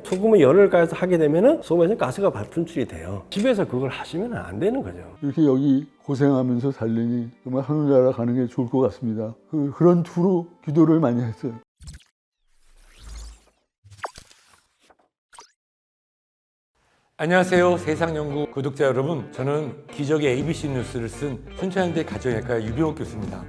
소금에 열을 가해서 하게 되면은 소금에서 가스가 분출이 돼요. 집에서 그걸 하시면 안 되는 거죠. 이렇게 여기 고생하면서 살려니 정말 하늘나라 가는 게 좋을 것 같습니다. 그런 투로 기도를 많이 했어요. 안녕하세요. 세상연구 구독자 여러분, 저는 기적의 ABC 뉴스를 쓴 순천향대 가정의학과 유병욱 교수입니다.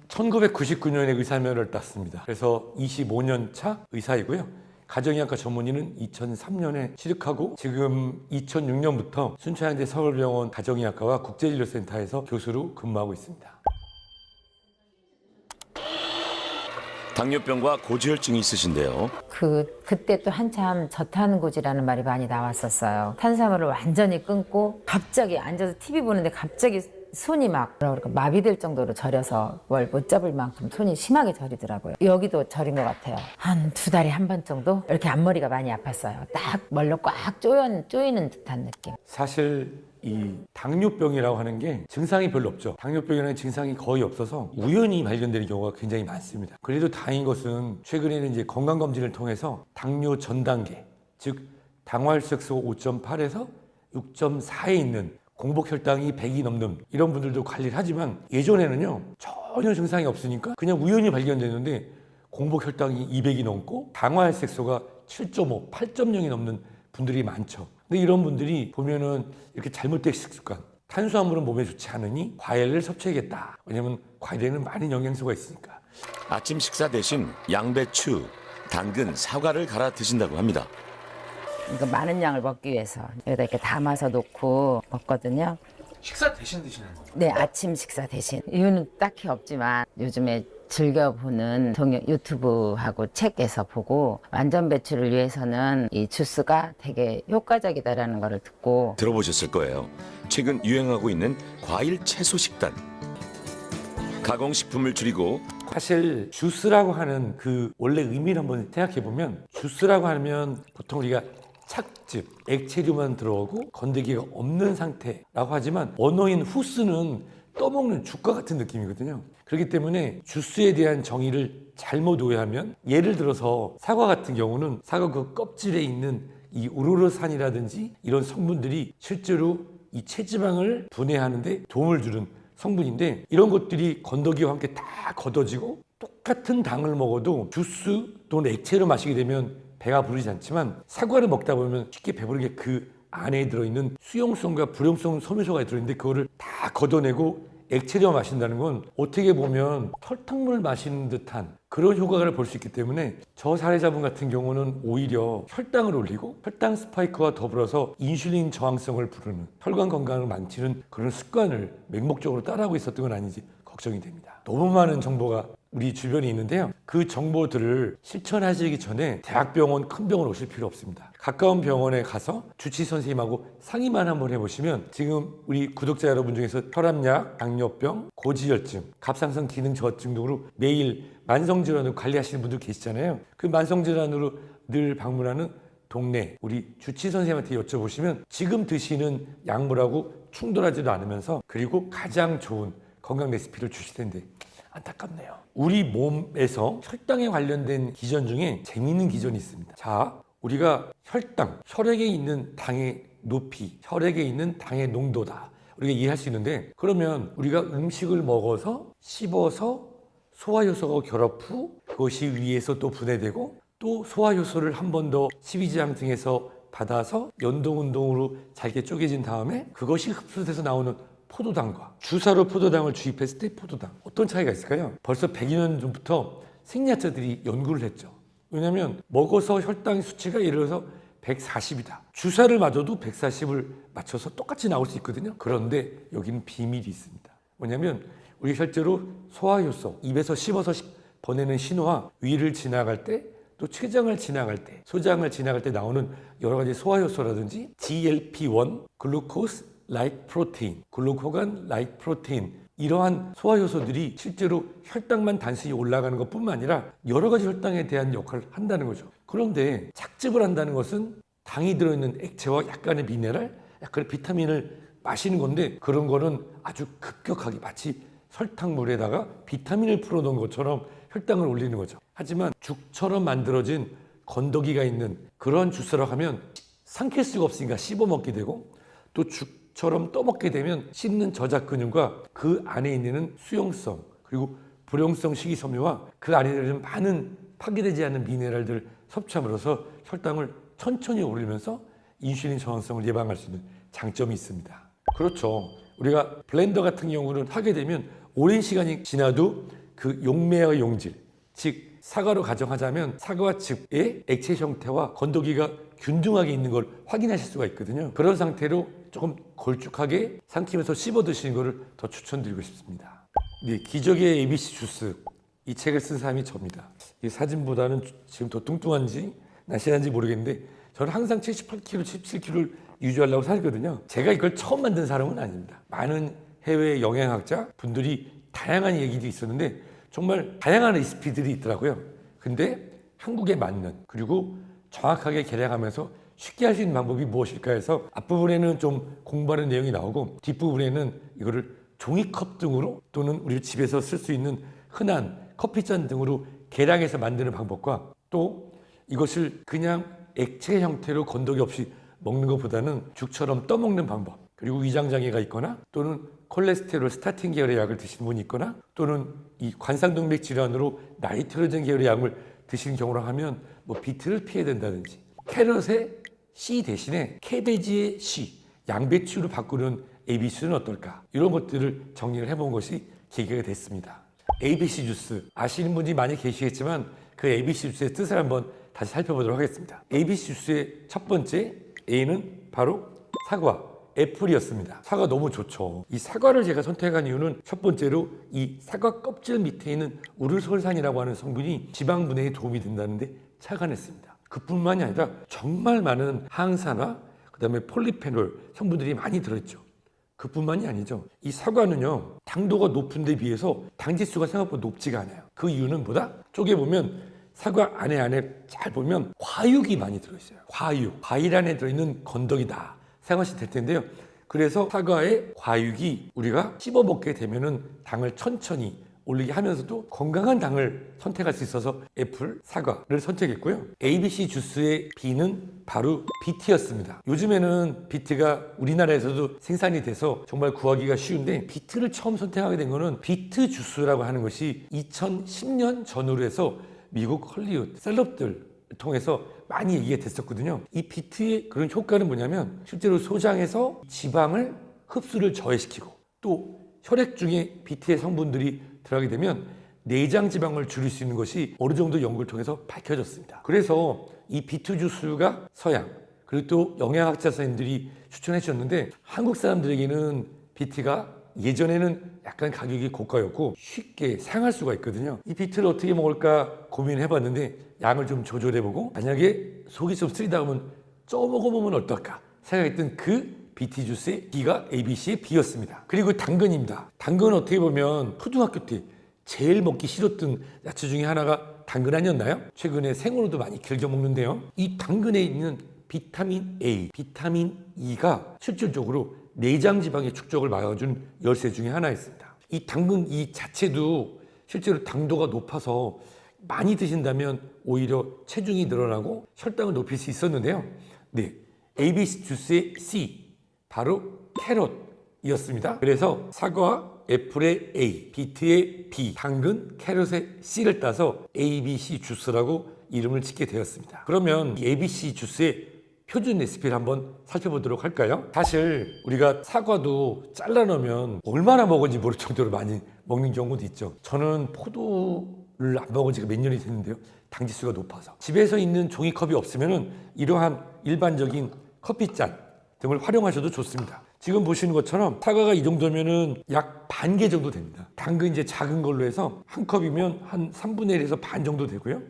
1999년에 의사면허를 땄습니다. 그래서 25년 차 의사이고요. 가정의학과 전문의는 2003년에 취득하고 지금 2006년부터 순천향대 서울병원 가정의학과와 국제진료센터에서 교수로 근무하고 있습니다. 당뇨병과 고지혈증이 있으신데요. 그때 또 한참 저탄고지라는 말이 많이 나왔었어요. 탄수화물을 완전히 끊고 갑자기 앉아서 TV 보는데 갑자기 손이 막 마비될 정도로 저려서 뭘 못 잡을 만큼 손이 심하게 저리더라고요. 여기도 저린 것 같아요. 한 2달에 한 번 정도 이렇게 앞머리가 많이 아팠어요. 딱 뭘로 꽉 조이는 듯한 느낌. 사실 이 당뇨병이라고 하는 게 증상이 별로 없죠. 당뇨병이라는 증상이 거의 없어서 우연히 발견되는 경우가 굉장히 많습니다. 그래도 다행인 것은 최근에는 이제 건강검진을 통해서 당뇨 전 단계, 즉 당화혈색소 5.8에서 6.4에 있는 공복혈당이 100이 넘는 이런 분들도 관리를 하지만 예전에는요 전혀 증상이 없으니까 그냥 우연히 발견됐는데 공복혈당이 200이 넘고 당화혈색소가 7.5, 8.0이 넘는 분들이 많죠. 근데 이런 분들이 보면은 이렇게 잘못된 식습관, 탄수화물은 몸에 좋지 않으니 과일을 섭취해야겠다. 왜냐면 과일에는 많은 영양소가 있으니까. 아침 식사 대신 양배추, 당근, 사과를 갈아 드신다고 합니다. 이거 많은 양을 먹기 위해서 여기다 이렇게 담아서 놓고 먹거든요. 식사 대신 드시는 거예요? 네, 아침 식사 대신. 이유는 딱히 없지만 요즘에 즐겨보는 유튜브하고 책에서 보고 완전 배출을 위해서는 이 주스가 되게 효과적이다라는 거를 듣고 들어보셨을 거예요. 최근 유행하고 있는 과일 채소 식단. 가공식품을 줄이고 사실 주스라고 하는 그 원래 의미를 한번 생각해 보면 주스라고 하면 보통 우리가 착즙, 액체류만 들어오고 건더기가 없는 상태라고 하지만 원어인 후스는 떠먹는 죽과 같은 느낌이거든요. 그렇기 때문에 주스에 대한 정의를 잘못 오해하면 예를 들어서 사과 같은 경우는 사과 그 껍질에 있는 이 우르르산이라든지 이런 성분들이 실제로 이 체지방을 분해하는데 도움을 주는 성분인데 이런 것들이 건더기와 함께 다 걷어지고 똑같은 당을 먹어도 주스 또는 액체로 마시게 되면 배가 부르지 않지만 사과를 먹다 보면 쉽게 배부르게 그 안에 들어있는 수용성과 불용성 섬유소가 들어있는데 그거를 다 걷어내고 액체로 마신다는 건 어떻게 보면 설탕물 마시는 듯한 그런 효과를 볼 수 있기 때문에 저 사례자분 같은 경우는 오히려 혈당을 올리고 혈당 스파이크와 더불어서 인슐린 저항성을 부르는 혈관 건강을 망치는 그런 습관을 맹목적으로 따라하고 있었던 건 아닌지 걱정이 됩니다. 너무 많은 정보가 우리 주변에 있는데요. 그 정보들을 실천하시기 전에 대학병원, 큰 병원 오실 필요 없습니다. 가까운 병원에 가서 주치 선생님하고 상의만 한번 해보시면 지금 우리 구독자 여러분 중에서 혈압약, 당뇨병, 고지혈증, 갑상선 기능 저하증 등으로 매일 만성질환을 관리하시는 분들 계시잖아요. 그 만성질환으로 늘 방문하는 동네 우리 주치 선생님한테 여쭤보시면 지금 드시는 약물하고 충돌하지도 않으면서 그리고 가장 좋은 건강 레시피를 주실 텐데 안타깝네요. 우리 몸에서 혈당에 관련된 기전 중에 재미있는 기전이 있습니다. 자, 우리가 혈당, 혈액에 있는 당의 높이, 혈액에 있는 당의 농도다. 우리가 이해할 수 있는데 그러면 우리가 음식을 먹어서 씹어서 소화효소가 결합 후 그것이 위에서 또 분해되고 또 소화효소를 한 번 더 십이지장 등에서 받아서 연동운동으로 잘게 쪼개진 다음에 그것이 흡수돼서 나오는 포도당과 주사로 포도당을 주입했을 때 포도당 어떤 차이가 있을까요? 벌써 100여 년 전부터 생리학자들이 연구를 했죠. 왜냐하면 먹어서 혈당 수치가 예를 들어서 140이다. 주사를 맞아도 140을 맞춰서 똑같이 나올 수 있거든요. 그런데 여기는 비밀이 있습니다. 뭐냐면 우리 실제로 소화효소, 입에서 씹어서 보내는 신호와 위를 지나갈 때 또 췌장을 지나갈 때, 소장을 지나갈 때 나오는 여러 가지 소화효소라든지 GLP-1, 글루코스 라이크 프로테인, 글루코간 라이크 프로테인 이러한 소화효소들이 실제로 혈당만 단순히 올라가는 것뿐만 아니라 여러 가지 혈당에 대한 역할을 한다는 거죠. 그런데 착즙을 한다는 것은 당이 들어있는 액체와 약간의 미네랄, 약간의 비타민을 마시는 건데 그런 거는 아주 급격하게 마치 설탕물에다가 비타민을 풀어놓은 것처럼 혈당을 올리는 거죠. 하지만 죽처럼 만들어진 건더기가 있는 그런 주스라고 하면 삼킬 수가 없으니까 씹어 먹게 되고 또 죽처럼 떠먹게 되면 씹는 저작 근육과 그 안에 있는 수용성 그리고 불용성 식이섬유와 그 안에 들어있는 많은 파괴되지 않는 미네랄들 섭취함으로써 혈당을 천천히 올리면서 인슐린 저항성을 예방할 수 있는 장점이 있습니다. 그렇죠. 우리가 블렌더 같은 경우는 하게 되면 오랜 시간이 지나도 그 용매와 용질, 즉 사과로 가정하자면 사과 즙의 액체 형태와 건더기가 균등하게 있는 걸 확인하실 수가 있거든요. 그런 상태로 조금 걸쭉하게 삼키면서 씹어 드시는 것을 더 추천드리고 싶습니다. 네, 기적의 ABC 주스 이 책을 쓴 사람이 저입니다. 이 사진보다는 지금 더 뚱뚱한지 날씬한지 모르겠는데 저는 항상 78kg, 77kg를 유지하려고 살거든요. 제가 이걸 처음 만든 사람은 아닙니다. 많은 해외 영양학자 분들이 다양한 얘기들이 있었는데 정말 다양한 레시피들이 있더라고요. 근데 한국에 맞는 그리고 정확하게 계량하면서 쉽게 할 수 있는 방법이 무엇일까 해서 앞부분에는 좀 공부하는 내용이 나오고 뒷부분에는 이거를 종이컵 등으로 또는 우리 집에서 쓸 수 있는 흔한 커피잔 등으로 계량해서 만드는 방법과 또 이것을 그냥 액체 형태로 건더기 없이 먹는 것보다는 죽처럼 떠먹는 방법 그리고 위장장애가 있거나 또는 콜레스테롤 스타틴 계열의 약을 드시는 분이 있거나 또는 이 관상동맥 질환으로 나이트로젠 계열의 약을 드시는 경우라 하면 뭐 비트를 피해야 된다든지 캐럿의 C 대신에 캐베지의 C 양배추로 바꾸는 ABC는 어떨까 이런 것들을 정리를 해본 것이 계기가 됐습니다. ABC 주스 아시는 분이 많이 계시겠지만 그 ABC 주스의 뜻을 한번 다시 살펴보도록 하겠습니다. ABC 주스의 첫 번째 A는 바로 사과, 애플이었습니다. 사과 너무 좋죠. 이 사과를 제가 선택한 이유는 첫 번째로 이 사과 껍질 밑에 있는 우르솔산이라고 하는 성분이 지방 분해에 도움이 된다는데 착안했습니다. 그뿐만이 아니라 정말 많은 항산화, 그다음에 폴리페놀 성분들이 많이 들어있죠. 그뿐만이 아니죠. 이 사과는요 당도가 높은데 비해서 당지수가 생각보다 높지가 않아요. 그 이유는 뭐다? 쪼개보면 사과 안에 잘 보면 과육이 많이 들어있어요. 과일 안에 들어있는 건더기다 생각하시면 될 텐데요. 그래서 사과의 과육이 우리가 씹어 먹게 되면은 당을 천천히 올리게 하면서도 건강한 당을 선택할 수 있어서 애플, 사과를 선택했고요. ABC 주스의 B는 바로 비트였습니다. 요즘에는 비트가 우리나라에서도 생산이 돼서 정말 구하기가 쉬운데 비트를 처음 선택하게 된 거는 비트 주스라고 하는 것이 2010년 전후로 해서 미국 헐리우드 셀럽들 통해서 많이 얘기가 됐었거든요. 이 비트의 그런 효과는 뭐냐면 실제로 소장에서 지방을 흡수를 저해시키고 또 혈액 중에 비트의 성분들이 들어가게 되면 내장 지방을 줄일 수 있는 것이 어느 정도 연구를 통해서 밝혀졌습니다. 그래서 이 비트 주스가 서양 그리고 또 영양학자 선생님들이 추천해 주셨는데 한국 사람들에게는 비트가 예전에는 약간 가격이 고가였고 쉽게 사용할 수가 있거든요. 이 비트를 어떻게 먹을까 고민해봤는데 양을 좀 조절해보고 만약에 속이 좀 쓰리다 하면 쪄 먹어보면 어떨까 생각했던 그 BT 주스의 B가 ABC의 B였습니다. 그리고 당근입니다. 당근은 어떻게 보면 초등학교 때 제일 먹기 싫었던 야채 중에 하나가 당근 아니었나요? 최근에 생으로도 많이 길게 먹는데요. 이 당근에 있는 비타민 A, 비타민 E가 실질적으로 내장 지방의 축적을 막아주는 열쇠 중에 하나였습니다. 이 당근 이 자체도 실제로 당도가 높아서 많이 드신다면 오히려 체중이 늘어나고 혈당을 높일 수 있었는데요. 네, ABC 주스의 C 바로 캐럿이었습니다. 그래서 사과, 애플의 A, 비트의 B, 당근, 캐럿의 C를 따서 ABC 주스라고 이름을 짓게 되었습니다. 그러면 이 ABC 주스의 표준 레시피를 한번 살펴보도록 할까요? 사실 우리가 사과도 잘라 놓으면 얼마나 먹은지 모를 정도로 많이 먹는 경우도 있죠. 저는 포도를 안 먹은 지가 몇 년이 됐는데요. 당지수가 높아서 집에서 있는 종이컵이 없으면 이러한 일반적인 커피잔 등을 활용하셔도 좋습니다. 지금 보시는 것처럼 사과가 이 정도면은 약 반 개 정도 됩니다. 당근 이제 작은 걸로 해서 한 컵이면 한 3분의 1에서 반 정도 되고요.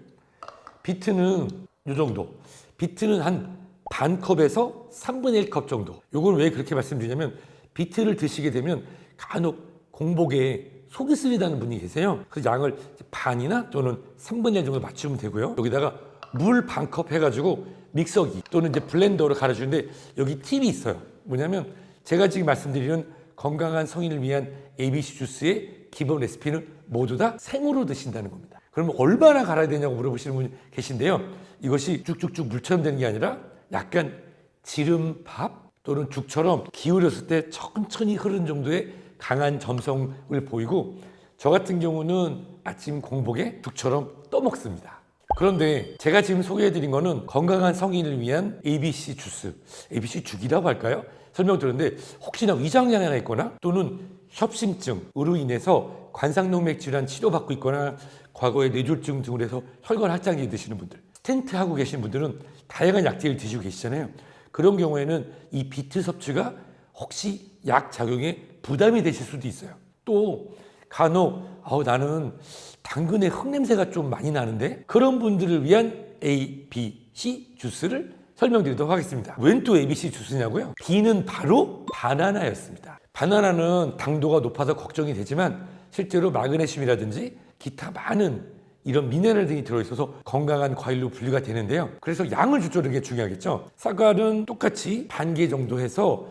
비트는 이 정도. 비트는 한 반 컵에서 3분의 1컵 정도. 요걸 왜 그렇게 말씀드리냐면 비트를 드시게 되면 간혹 공복에 속이 쓰리다는 분이 계세요. 그래서 양을 반이나 또는 3분의 1 정도 맞추면 되고요. 여기다가 물 반 컵 해가지고 믹서기 또는 이제 블렌더로 갈아주는데 여기 팁이 있어요. 뭐냐면 제가 지금 말씀드리는 건강한 성인을 위한 ABC 주스의 기본 레시피는 모두 다 생으로 드신다는 겁니다. 그러면 얼마나 갈아야 되냐고 물어보시는 분이 계신데요. 이것이 쭉쭉쭉 물처럼 되는 게 아니라 약간 지름밥 또는 죽처럼 기울였을 때 천천히 흐르는 정도의 강한 점성을 보이고, 저 같은 경우는 아침 공복에 죽처럼 떠먹습니다. 그런데 제가 지금 소개해드린 거는 건강한 성인을 위한 ABC 주스, ABC 죽이라고 할까요? 설명드렸는데, 혹시나 위장장애가 있거나 또는 협심증으로 인해서 관상동맥 질환 치료받고 있거나 과거에 뇌졸중 등으로 해서 혈관 할장기 드시는 분들, 스텐트 하고 계신 분들은 다양한 약제를 드시고 계시잖아요. 그런 경우에는 이 비트 섭취가 혹시 약 작용에 부담이 되실 수도 있어요. 또 간혹 나는 당근의 흙냄새가 좀 많이 나는데, 그런 분들을 위한 ABC 주스를 설명드리도록 하겠습니다. 웬 또 ABC 주스냐고요? B는 바로 바나나였습니다. 바나나는 당도가 높아서 걱정이 되지만 실제로 마그네슘이라든지 기타 많은 이런 미네랄 등이 들어있어서 건강한 과일로 분류가 되는데요. 그래서 양을 조절하는 게 중요하겠죠. 쌀과는 똑같이 반 개 정도 해서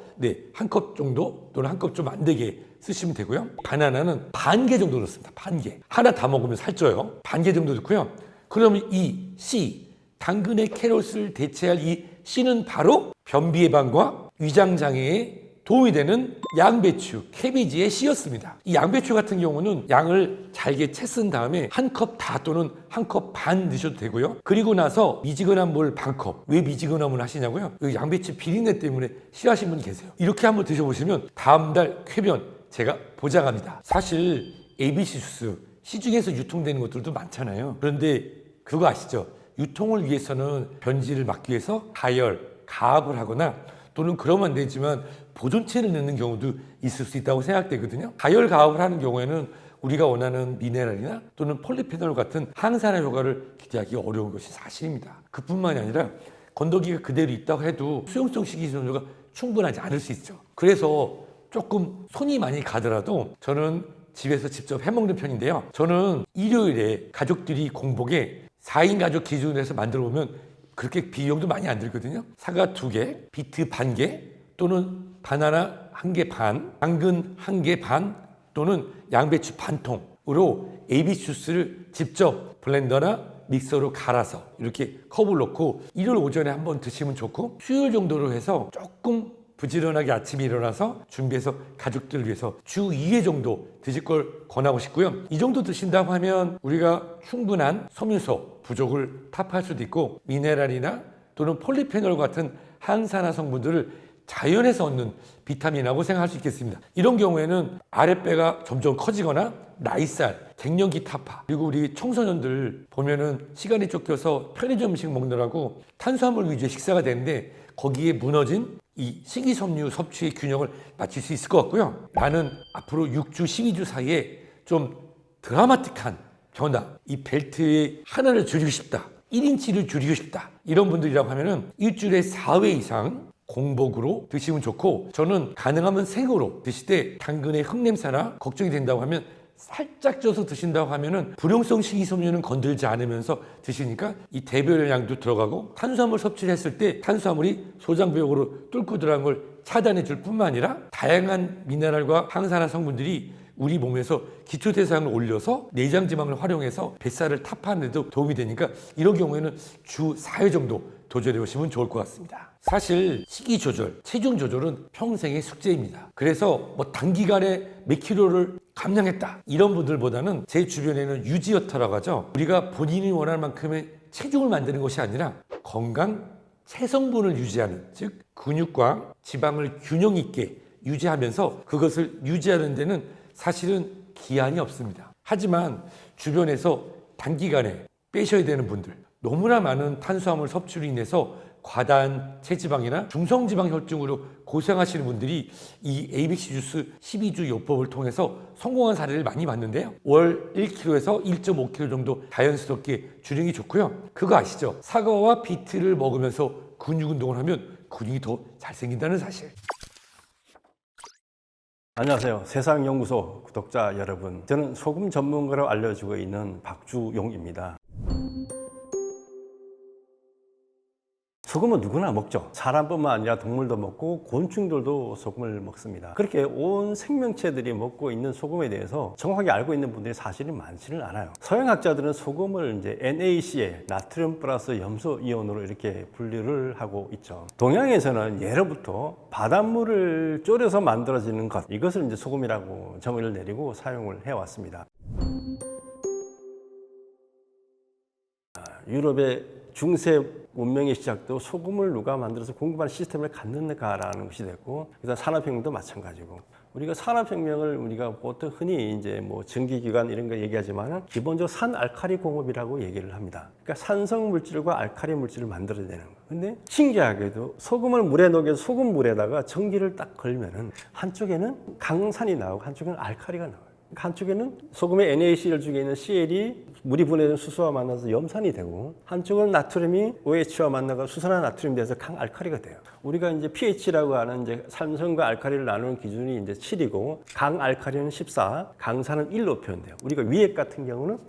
한 컵 정도 또는 한 컵 좀 안 되게 쓰시면 되고요. 바나나는 반 개 정도 넣습니다. 반 개. 하나 다 먹으면 살쪄요. 반 개 정도 넣고요. 그러면 이 C, 당근의 캐롯을 대체할 이 C는 바로 변비 예방과 위장 장애에 도움이 되는 양배추, 캐비지의 씨였습니다. 이 양배추 같은 경우는 양을 잘게 채 쓴 다음에 한 컵 다 또는 한 컵 반 드셔도 되고요. 그리고 나서 미지근한 물 반 컵. 왜 미지근한 물 하시냐고요? 이 양배추 비린내 때문에 싫어하시는 분이 계세요. 이렇게 한번 드셔보시면 다음달 쾌변 제가 보장합니다. 사실 ABC 주스 시중에서 유통되는 것들도 많잖아요. 그런데 그거 아시죠? 유통을 위해서는 변질을 막기 위해서 가열, 가압을 하거나 또는 그러면 안 되지만 보존체를 넣는 경우도 있을 수 있다고 생각되거든요. 가열 가압을 하는 경우에는 우리가 원하는 미네랄이나 또는 폴리페놀 같은 항산화 효과를 기대하기 어려운 것이 사실입니다. 그뿐만이 아니라 건더기가 그대로 있다고 해도 수용성 식이섬유가 충분하지 않을 수 있죠. 그래서 조금 손이 많이 가더라도 저는 집에서 직접 해먹는 편인데요. 저는 일요일에 가족들이 공복에 4인 가족 기준으로 해서 만들어 보면 그렇게 비용도 많이 안 들거든요. 사과 2개, 비트 반 개, 또는 바나나 1개 반, 당근 1개 반, 또는 양배추 반 통으로 ABC 주스를 직접 블렌더나 믹서로 갈아서 이렇게 컵을 넣고 일요일 오전에 한번 드시면 좋고, 수요일 정도로 해서 조금 부지런하게 아침에 일어나서 준비해서 가족들을 위해서 주 2회 정도 드실 걸 권하고 싶고요. 이 정도 드신다고 하면 우리가 충분한 섬유소 부족을 타파할 수도 있고, 미네랄이나 또는 폴리페놀 같은 항산화 성분들을 자연에서 얻는 비타민이라고 생각할 수 있겠습니다. 이런 경우에는 아랫배가 점점 커지거나 나이살, 갱년기 타파, 그리고 우리 청소년들 보면은 시간이 쫓겨서 편의점 음식 먹느라고 탄수화물 위주의 식사가 되는데 거기에 무너진 이 식이섬유 섭취의 균형을 맞출 수 있을 것 같고요. 나는 앞으로 6주, 12주 사이에 좀 드라마틱한 변화, 이 벨트의 하나를 줄이고 싶다, 1인치를 줄이고 싶다, 이런 분들이라고 하면은 일주일에 4회 이상 공복으로 드시면 좋고, 저는 가능하면 생으로 드실 때 당근의 흙냄새나 걱정이 된다고 하면 살짝 쪄서 드신다고 하면은 불용성 식이섬유는 건들지 않으면서 드시니까 이 대변의 양도 들어가고, 탄수화물 섭취를 했을 때 탄수화물이 소장부역으로 뚫고 들어간 걸 차단해 줄 뿐만 아니라 다양한 미네랄과 항산화 성분들이 우리 몸에서 기초대사량을 올려서 내장지방을 활용해서 뱃살을 타파하는 데도 도움이 되니까 이런 경우에는 주 4회 정도 도전해 보시면 좋을 것 같습니다. 사실 식이 조절, 체중 조절은 평생의 숙제입니다. 그래서 뭐 단기간에 몇 킬로를 감량했다 이런 분들보다는 제 주변에는 유지어터라고 하죠. 우리가 본인이 원하는 만큼의 체중을 만드는 것이 아니라 건강, 체성분을 유지하는, 즉 근육과 지방을 균형 있게 유지하면서 그것을 유지하는 데는 사실은 기한이 없습니다. 하지만 주변에서 단기간에 빼셔야 되는 분들, 너무나 많은 탄수화물 섭취로 인해서 과다한 체지방이나 중성지방 혈증으로 고생하시는 분들이 이 ABC 주스 12주 요법을 통해서 성공한 사례를 많이 봤는데요. 월 1kg에서 1.5kg 정도 자연스럽게 줄이기 좋고요. 그거 아시죠? 사과와 비트를 먹으면서 근육 운동을 하면 근육이 더 잘생긴다는 사실. 안녕하세요. 세상연구소 구독자 여러분. 저는 소금 전문가로 알려지고 있는 박주용입니다. 소금은 누구나 먹죠. 사람뿐만 아니라 동물도 먹고 곤충들도 소금을 먹습니다. 그렇게 온 생명체들이 먹고 있는 소금에 대해서 정확하게 알고 있는 분들이 사실은 많지는 않아요. 서양학자들은 소금을 이제 NaCl, 나트륨 플러스 염소 이온으로 이렇게 분류를 하고 있죠. 동양에서는 예로부터 바닷물을 졸여서 만들어지는 것, 이것을 이제 소금이라고 정의를 내리고 사용을 해왔습니다. 유럽의 중세 문명의 시작도 소금을 누가 만들어서 공급하는 시스템을 갖는가라는 것이 됐고, 그다음 산업혁명도 마찬가지고, 우리가 산업혁명을 우리가 보통 흔히 이제 뭐 전기기관 이런 거 얘기하지만은 기본적으로 산알칼리 공업이라고 얘기를 합니다. 그러니까 산성 물질과 알칼리 물질을 만들어내는 거. 근데 신기하게도 소금을 물에 녹여서 소금물에다가 전기를 딱 걸면은 한쪽에는 강산이 나오고 한쪽에는 알칼리가 나와요. 한쪽에는 소금의 NaCl 중에 있는 CL이 물이 분해된 수소와 만나서 염산이 되고, 한쪽은 나트륨이 OH와 만나서 수산화 나트륨이 돼서 강알칼리가 돼요. 우리가 이제 pH라고 하는 이제 산성과 알칼리를 나누는 기준이 이제 7이고, 강알칼리는 14, 강산은 1로 표현돼요. 우리가 위액 같은 경우는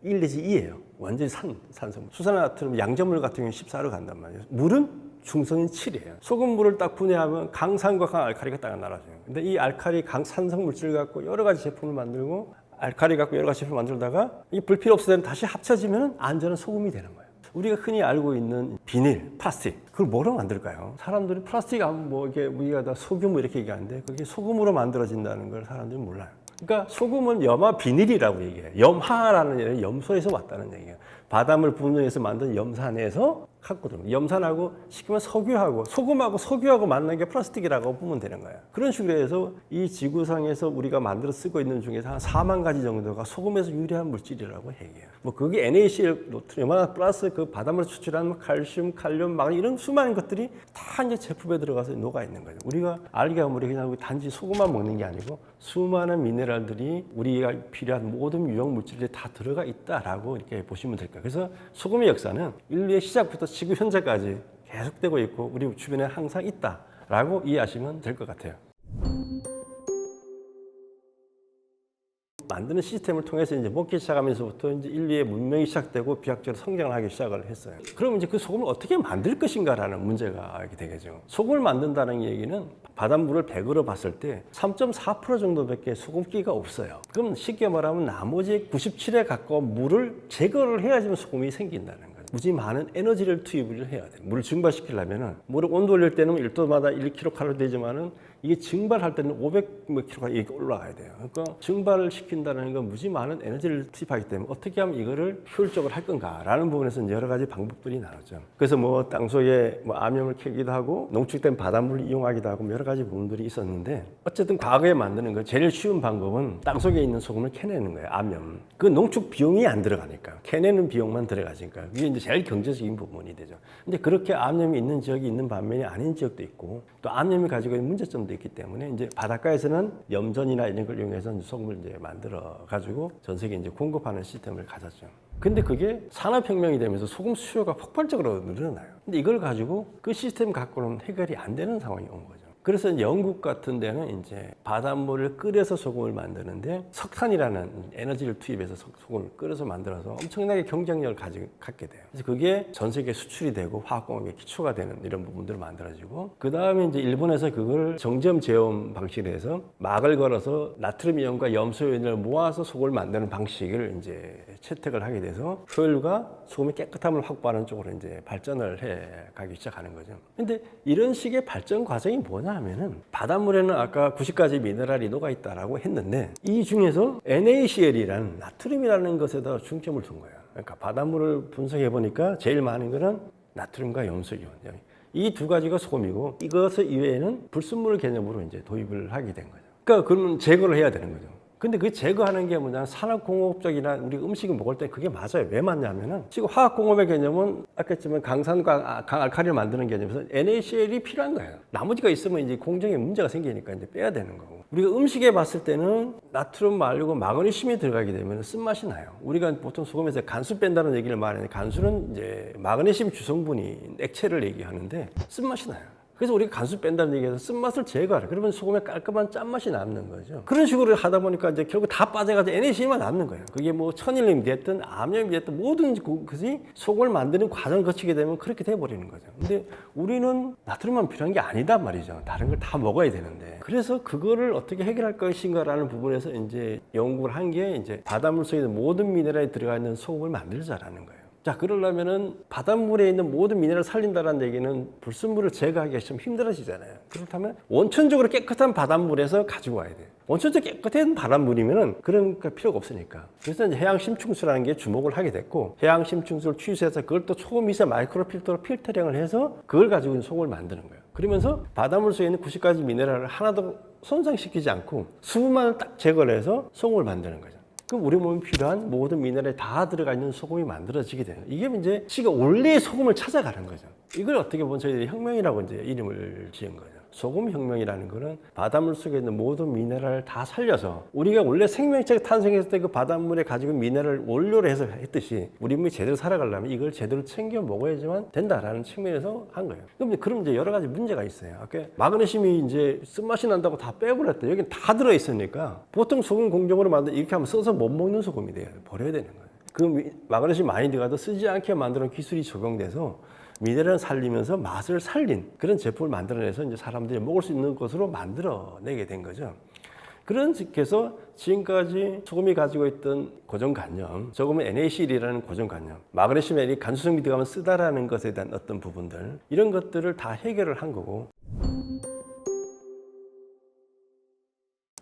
1 내지 2예요. 완전히 산성. 수산화 나트륨 양전물 같은 경우는 14로 간단 말이에요. 물은 중성인 7이에요. 소금물을 딱 분해하면 강산과 강알칼리가 딱 나눠져요. 근데 이 알칼리 강산성 물질을 갖고 여러 가지 제품을 만들고, 알칼리 갖고 여러 가지 제품을 만들다가 이 불필요 없을 때는 다시 합쳐지면 안전한 소금이 되는 거예요. 우리가 흔히 알고 있는 비닐, 플라스틱, 그걸 뭐로 만들까요? 사람들이 플라스틱 하면 뭐 이게 우리가 다 소금 이렇게 얘기하는데, 그게 소금으로 만들어진다는 걸 사람들이 몰라요. 그러니까 소금은 염화 비닐이라고 얘기해요. 염화라는 얘기는 염소에서 왔다는 얘기예요. 바닷물 분해해서 만든 염산에서 갖고 들어요. 염산하고 시키면 석유하고 소금하고 석유하고 만난 게 플라스틱이라고 보면 되는 거예요. 그런 식으로 해서 이 지구상에서 우리가 만들어 쓰고 있는 중에서 한 4만 가지 정도가 소금에서 유래한 물질이라고 얘기해요. 뭐 그게 NaCl, 나트륨 플러스 그 바닷물에 추출하는 칼슘, 칼륨, 마그네 이런 수많은 것들이 다 이제 제품에 들어가서 녹아 있는 거죠. 우리가 알게 보면 그냥 단지 소금만 먹는 게 아니고 수많은 미네랄들이 우리가 필요한 모든 유용 물질들이 다 들어가 있다라고 이렇게 보시면 될 거예요. 그래서 소금의 역사는 인류의 시작부터 지금 현재까지 계속되고 있고 우리 주변에 항상 있다라고 이해하시면 될 것 같아요. 만드는 시스템을 통해서 이제 먹기 시작하면서부터 이제 인류의 문명이 시작되고 비약적으로 성장을 하기 시작을 했어요. 그럼 이제 그 소금을 어떻게 만들 것인가라는 문제가 이렇게 되겠죠. 소금을 만든다는 얘기는 바닷물을 100으로 봤을 때 3.4% 정도밖에 소금기가 없어요. 그럼 쉽게 말하면 나머지 97에 가까운 물을 제거를 해야지만 소금이 생긴다는 거예요. 무지 많은 에너지를 투입을 해야 돼요. 물을 증발시키려면은 물을 온도 올릴 때는 1도마다 1kcal 되지만은 이게 증발할 때는 500kcal 올라가야 돼요. 그러니까 증발을 시킨다는 건 무지 많은 에너지를 투입하기 때문에 어떻게 하면 이거를 효율적으로 할 건가라는 부분에서 여러 가지 방법들이 나오죠. 그래서 뭐 땅속에 뭐 암염을 캐기도 하고 농축된 바닷물을 이용하기도 하고 여러 가지 부분들이 있었는데, 어쨌든 과거에 만드는 거 제일 쉬운 방법은 땅속에 있는 소금을 캐내는 거예요. 암염. 그 농축 비용이 안 들어가니까 캐내는 비용만 들어가니까 이게 이제 제일 경제적인 부분이 되죠. 근데 그렇게 암염이 있는 지역이 있는 반면에 아닌 지역도 있고, 또 암염이 가지고 있는 문제점도 있기 때문에 이제 바닷가에서는 염전이나 이런 걸 이용해서 소금을 이제 만들어 가지고 전 세계에 이제 공급하는 시스템을 가졌죠. 근데 그게 산업혁명이 되면서 소금 수요가 폭발적으로 늘어나요. 근데 이걸 가지고 그 시스템 갖고는 해결이 안 되는 상황이 온 거죠. 그래서 영국 같은 데는 이제 바닷물을 끓여서 소금을 만드는데 석탄이라는 에너지를 투입해서 소금을 끓여서 만들어서 엄청나게 경쟁력을 갖게 돼요. 그래서 그게 전 세계 수출이 되고 화학공업의 기초가 되는 이런 부분들을 만들어지고, 그 다음에 이제 일본에서 그걸 정점 제염 방식으로 해서 막을 걸어서 나트륨 이온과 염소 이온을 모아서 소금을 만드는 방식을 이제 채택을 하게 돼서 효율과 소금의 깨끗함을 확보하는 쪽으로 이제 발전을 해 가기 시작하는 거죠. 근데 이런 식의 발전 과정이 뭐냐 하면은, 바닷물에는 아까 90가지 미네랄이 녹아 있다라고 했는데 이 중에서 NaCl이라는 나트륨이라는 것에다 중점을 둔 거예요. 그러니까 바닷물을 분석해 보니까 제일 많은 거는 나트륨과 염소 이온. 이 두 가지가 소금이고, 이것 이외에는 불순물 개념으로 이제 도입을 하게 된 거죠. 그러니까 그러면 제거를 해야 되는 거죠. 근데 그 제거하는 게 뭐냐, 산업공업적이나 우리 음식을 먹을 때 그게 맞아요. 왜 맞냐면은 지금 화학공업의 개념은 아까 했지만 강산과 강알칼리를 만드는 개념에서 NaCl이 필요한 거예요. 나머지가 있으면 이제 공정에 문제가 생기니까 이제 빼야 되는 거고, 우리가 음식에 봤을 때는 나트륨 말고 마그네슘이 들어가게 되면 쓴맛이 나요. 우리가 보통 소금에서 간수 뺀다는 얘기를 말하는데, 간수는 이제 마그네슘 주성분이 액체를 얘기하는데 쓴맛이 나요. 그래서 우리가 간수 뺀다는 얘기에서 쓴맛을 제거하라. 그러면 소금에 깔끔한 짠맛이 남는 거죠. 그런 식으로 하다 보니까 이제 결국 다 빠져가지고 NaCl만 남는 거예요. 그게 뭐 천일염이 됐든 암염이 됐든 모든 것이 소금을 만드는 과정을 거치게 되면 그렇게 돼버리는 거죠. 근데 우리는 나트륨만 필요한 게 아니단 말이죠. 다른 걸 다 먹어야 되는데. 그래서 그거를 어떻게 해결할 것인가라는 부분에서 이제 연구를 한 게 이제 바닷물 속에 있는 모든 미네랄이 들어가 있는 소금을 만들자라는 거예요. 자, 그러려면은 바닷물에 있는 모든 미네랄을 살린다는 얘기는 불순물을 제거하기가 좀 힘들어지잖아요. 그렇다면 원천적으로 깨끗한 바닷물에서 가지고 와야 돼요. 원천적으로 깨끗한 바닷물이면은 그런 게 필요가 없으니까. 그래서 이제 해양 심층수라는 게 주목을 하게 됐고, 해양 심층수를 취수해서 그걸 또 초미세 마이크로 필터로 필터링을 해서 그걸 가지고 있는 소금을 만드는 거예요. 그러면서 바닷물 속에 있는 90가지 미네랄을 하나도 손상시키지 않고 수분만 딱 제거를 해서 소금을 만드는 거죠. 그럼 우리 몸에 필요한 모든 미네랄이 다 들어가 있는 소금이 만들어지게 되는 거예요. 이게 이제 시가 원래의 소금을 찾아가는 거죠. 이걸 어떻게 보면 저희들이 혁명이라고 이제 이름을 지은 거죠. 소금 혁명이라는 거는 바닷물 속에 있는 모든 미네랄을 다 살려서 우리가 원래 생명체가 탄생했을 때 그 바닷물에 가지고 미네랄을 원료로 해서 했듯이 우리 몸이 제대로 살아가려면 이걸 제대로 챙겨 먹어야지만 된다라는 측면에서 한 거예요. 그럼 이제 여러 가지 문제가 있어요. 아까 마그네슘이 이제 쓴맛이 난다고 다 빼버렸대. 여긴 다 들어있으니까 보통 소금 공정으로 만든 이렇게 하면 써서 못 먹는 소금이 돼요. 버려야 되는 거예요. 그 마그네슘 많이 들어가도 쓰지 않게 만드는 기술이 적용돼서 미네랄을 살리면서 맛을 살린 그런 제품을 만들어내서 이제 사람들이 먹을 수 있는 것으로 만들어내게 된 거죠. 그런 측에서 지금까지 소금이 가지고 있던 고정관념, 소금은 NaCl이라는 고정관념, 마그네슘이 간수성이 들어가면 쓰다라는 것에 대한 어떤 부분들, 이런 것들을 다 해결을 한 거고,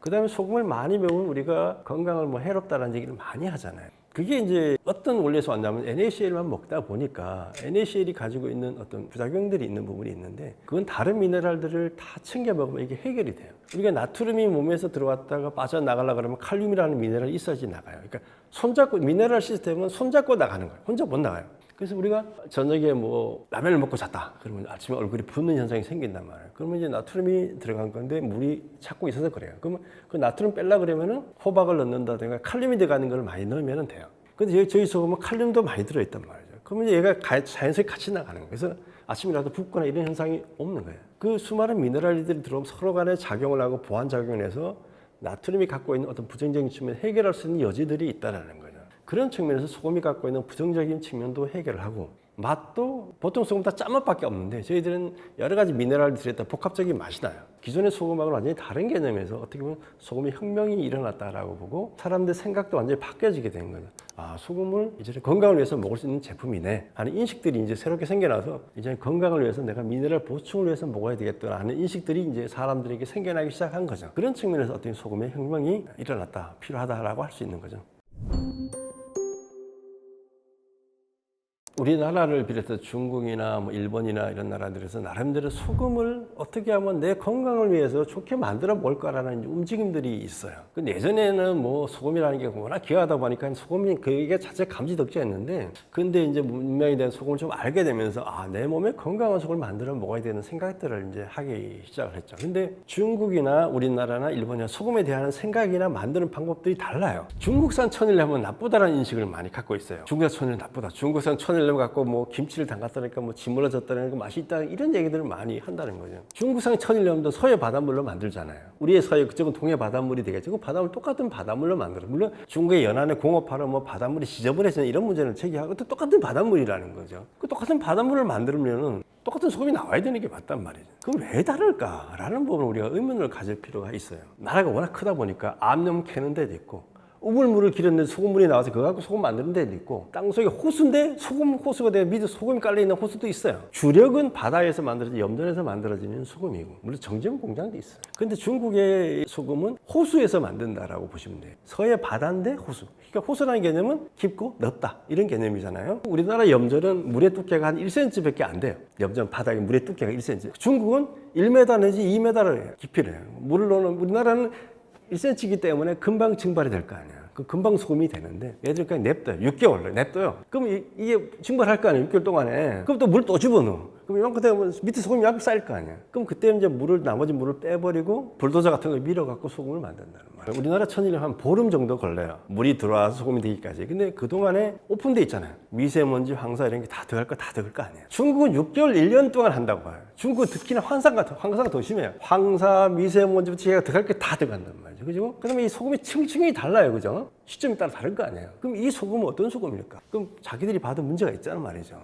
그 다음에 소금을 많이 먹으면 우리가 건강을 뭐 해롭다는 얘기를 많이 하잖아요. 그게 이제 어떤 원리에서 왔냐면 NaCl만 먹다 보니까 NaCl이 가지고 있는 어떤 부작용들이 있는 부분이 있는데 그건 다른 미네랄들을 다 챙겨 먹으면 이게 해결이 돼요. 우리가 나트륨이 몸에서 들어왔다가 빠져나가려고 그러면 칼륨이라는 미네랄이 있어야지 나가요. 그러니까 손잡고 미네랄 시스템은 손잡고 나가는 거예요. 혼자 못 나가요. 그래서 우리가 저녁에 뭐 라면을 먹고 잤다. 그러면 아침에 얼굴이 붓는 현상이 생긴단 말이에요. 그러면 이제 나트륨이 들어간 건데 물이 찾고 있어서 그래요. 그러면 그 나트륨 빼려고 그러면은 호박을 넣는다든가 칼륨이 들어가는 걸 많이 넣으면 돼요. 근데 저희 소금은 칼륨도 많이 들어있단 말이죠. 그러면 이제 얘가 자연스럽게 같이 나가는 거예요. 그래서 아침이라도 붓거나 이런 현상이 없는 거예요. 그 수많은 미네랄들이 들어오면 서로 간에 작용을 하고 보완작용을 해서 나트륨이 갖고 있는 어떤 부정적인 측면을 해결할 수 있는 여지들이 있다는 거죠. 그런 측면에서 소금이 갖고 있는 부정적인 측면도 해결을 하고 맛도 보통 소금 다 짠맛밖에 없는데 저희들은 여러 가지 미네랄이 들어있다 복합적인 맛이 나요. 기존의 소금하고는 완전히 다른 개념에서 어떻게 보면 소금의 혁명이 일어났다라고 보고 사람들 생각도 완전히 바뀌어지게 된 거죠. 아, 소금을 이제 건강을 위해서 먹을 수 있는 제품이네 하는 인식들이 이제 새롭게 생겨나서 이제 건강을 위해서 내가 미네랄 보충을 위해서 먹어야 되겠다 하는 인식들이 이제 사람들에게 생겨나기 시작한 거죠. 그런 측면에서 어떤 소금의 혁명이 일어났다, 필요하다라고 할 수 있는 거죠. 우리나라를 비롯해서 중국이나 뭐 일본이나 이런 나라들에서 나름대로 소금을 어떻게 하면 내 건강을 위해서 좋게 만들어 볼까라는 움직임들이 있어요. 근데 예전에는 뭐 소금이라는 게 워낙 귀하다 보니까 소금이 그게 자체 감지덕지였는데, 근데 이제 문명에 대한 소금을 좀 알게 되면서 아, 내 몸에 건강한 소금을 만들어 먹어야 되는 생각들을 이제 하기 시작을 했죠. 근데 중국이나 우리나라나 일본이나 소금에 대한 생각이나 만드는 방법들이 달라요. 중국산 천일염은 나쁘다라는 인식을 많이 갖고 있어요. 중국산 천일염 나쁘다. 중국산 천일염 갖고 뭐 김치를 담갔다니까 뭐 짓물러졌다는 거 맛이 있다 이런 얘기들을 많이 한다는 거죠. 중국산 천일염도 서해 바닷물로 만들잖아요. 우리의 서해 그쪽은 동해 바닷물이 되겠죠. 그 바닷물 똑같은 바닷물로 만들어. 물론 중국의 연안에 공업하러 뭐 바닷물이 지저분해지는 이런 문제는 제기하고 또 똑같은 바닷물이라는 거죠. 그 똑같은 바닷물을 만들면은 똑같은 소금이 나와야 되는 게 맞단 말이죠. 그럼 왜 다를까라는 부분을 우리가 의문을 가질 필요가 있어요. 나라가 워낙 크다 보니까 암염 캐는 데도 있고 우물물을 기르는데 소금물이 나와서 그거 갖고 소금 만드는 데도 있고 땅속에 호수인데 소금 호수가 되면 밑에 소금이 깔려있는 호수도 있어요. 주력은 바다에서 만들어진 염전에서 만들어지는 소금이고 물론 정제물 공장도 있어요. 근데 중국의 소금은 호수에서 만든다라고 보시면 돼요. 서해 바다인데 호수. 그러니까 호수라는 개념은 깊고 넓다 이런 개념이잖아요. 우리나라 염전은 물의 두께가 한 1cm밖에 안 돼요. 염전 바닥에 물의 두께가 1cm. 중국은 1m 내지 2m를 깊이를 해요. 물을 넣는 우리나라는 1cm이기 때문에 금방 증발이 될 거 아니야. 그 금방 소금이 되는데 얘들 그냥 냅둬요. 6개월 냅둬요. 그럼 이게 증발할 거 아니에요. 6개월 동안에. 그럼 또 물 또 집어넣어. 그럼 이만큼 되면 밑에 소금이 이만큼 쌓일 거 아니야. 그럼 그때 이제 나머지 물을 빼버리고 불도저 같은 걸 밀어갖고 소금을 만든다는 말이야. 우리나라 천일염 한 보름 정도 걸려요. 물이 들어와서 소금이 되기까지. 근데 그동안에 오픈돼 있잖아요. 미세먼지, 황사 이런 게 다 들어갈 거 아니에요. 중국은 6개월, 1년 동안 한다고 봐요. 중국은 특히나 황사가 더 심해요. 황사, 미세먼지부터 제가 들어갈 게 다 들어간단 말이죠. 그죠? 그러면 이 소금이 층층이 달라요. 그죠? 시점에 따라 다른 거 아니에요. 그럼 이 소금은 어떤 소금일까? 그럼 자기들이 받은 문제가 있잖아 말이죠.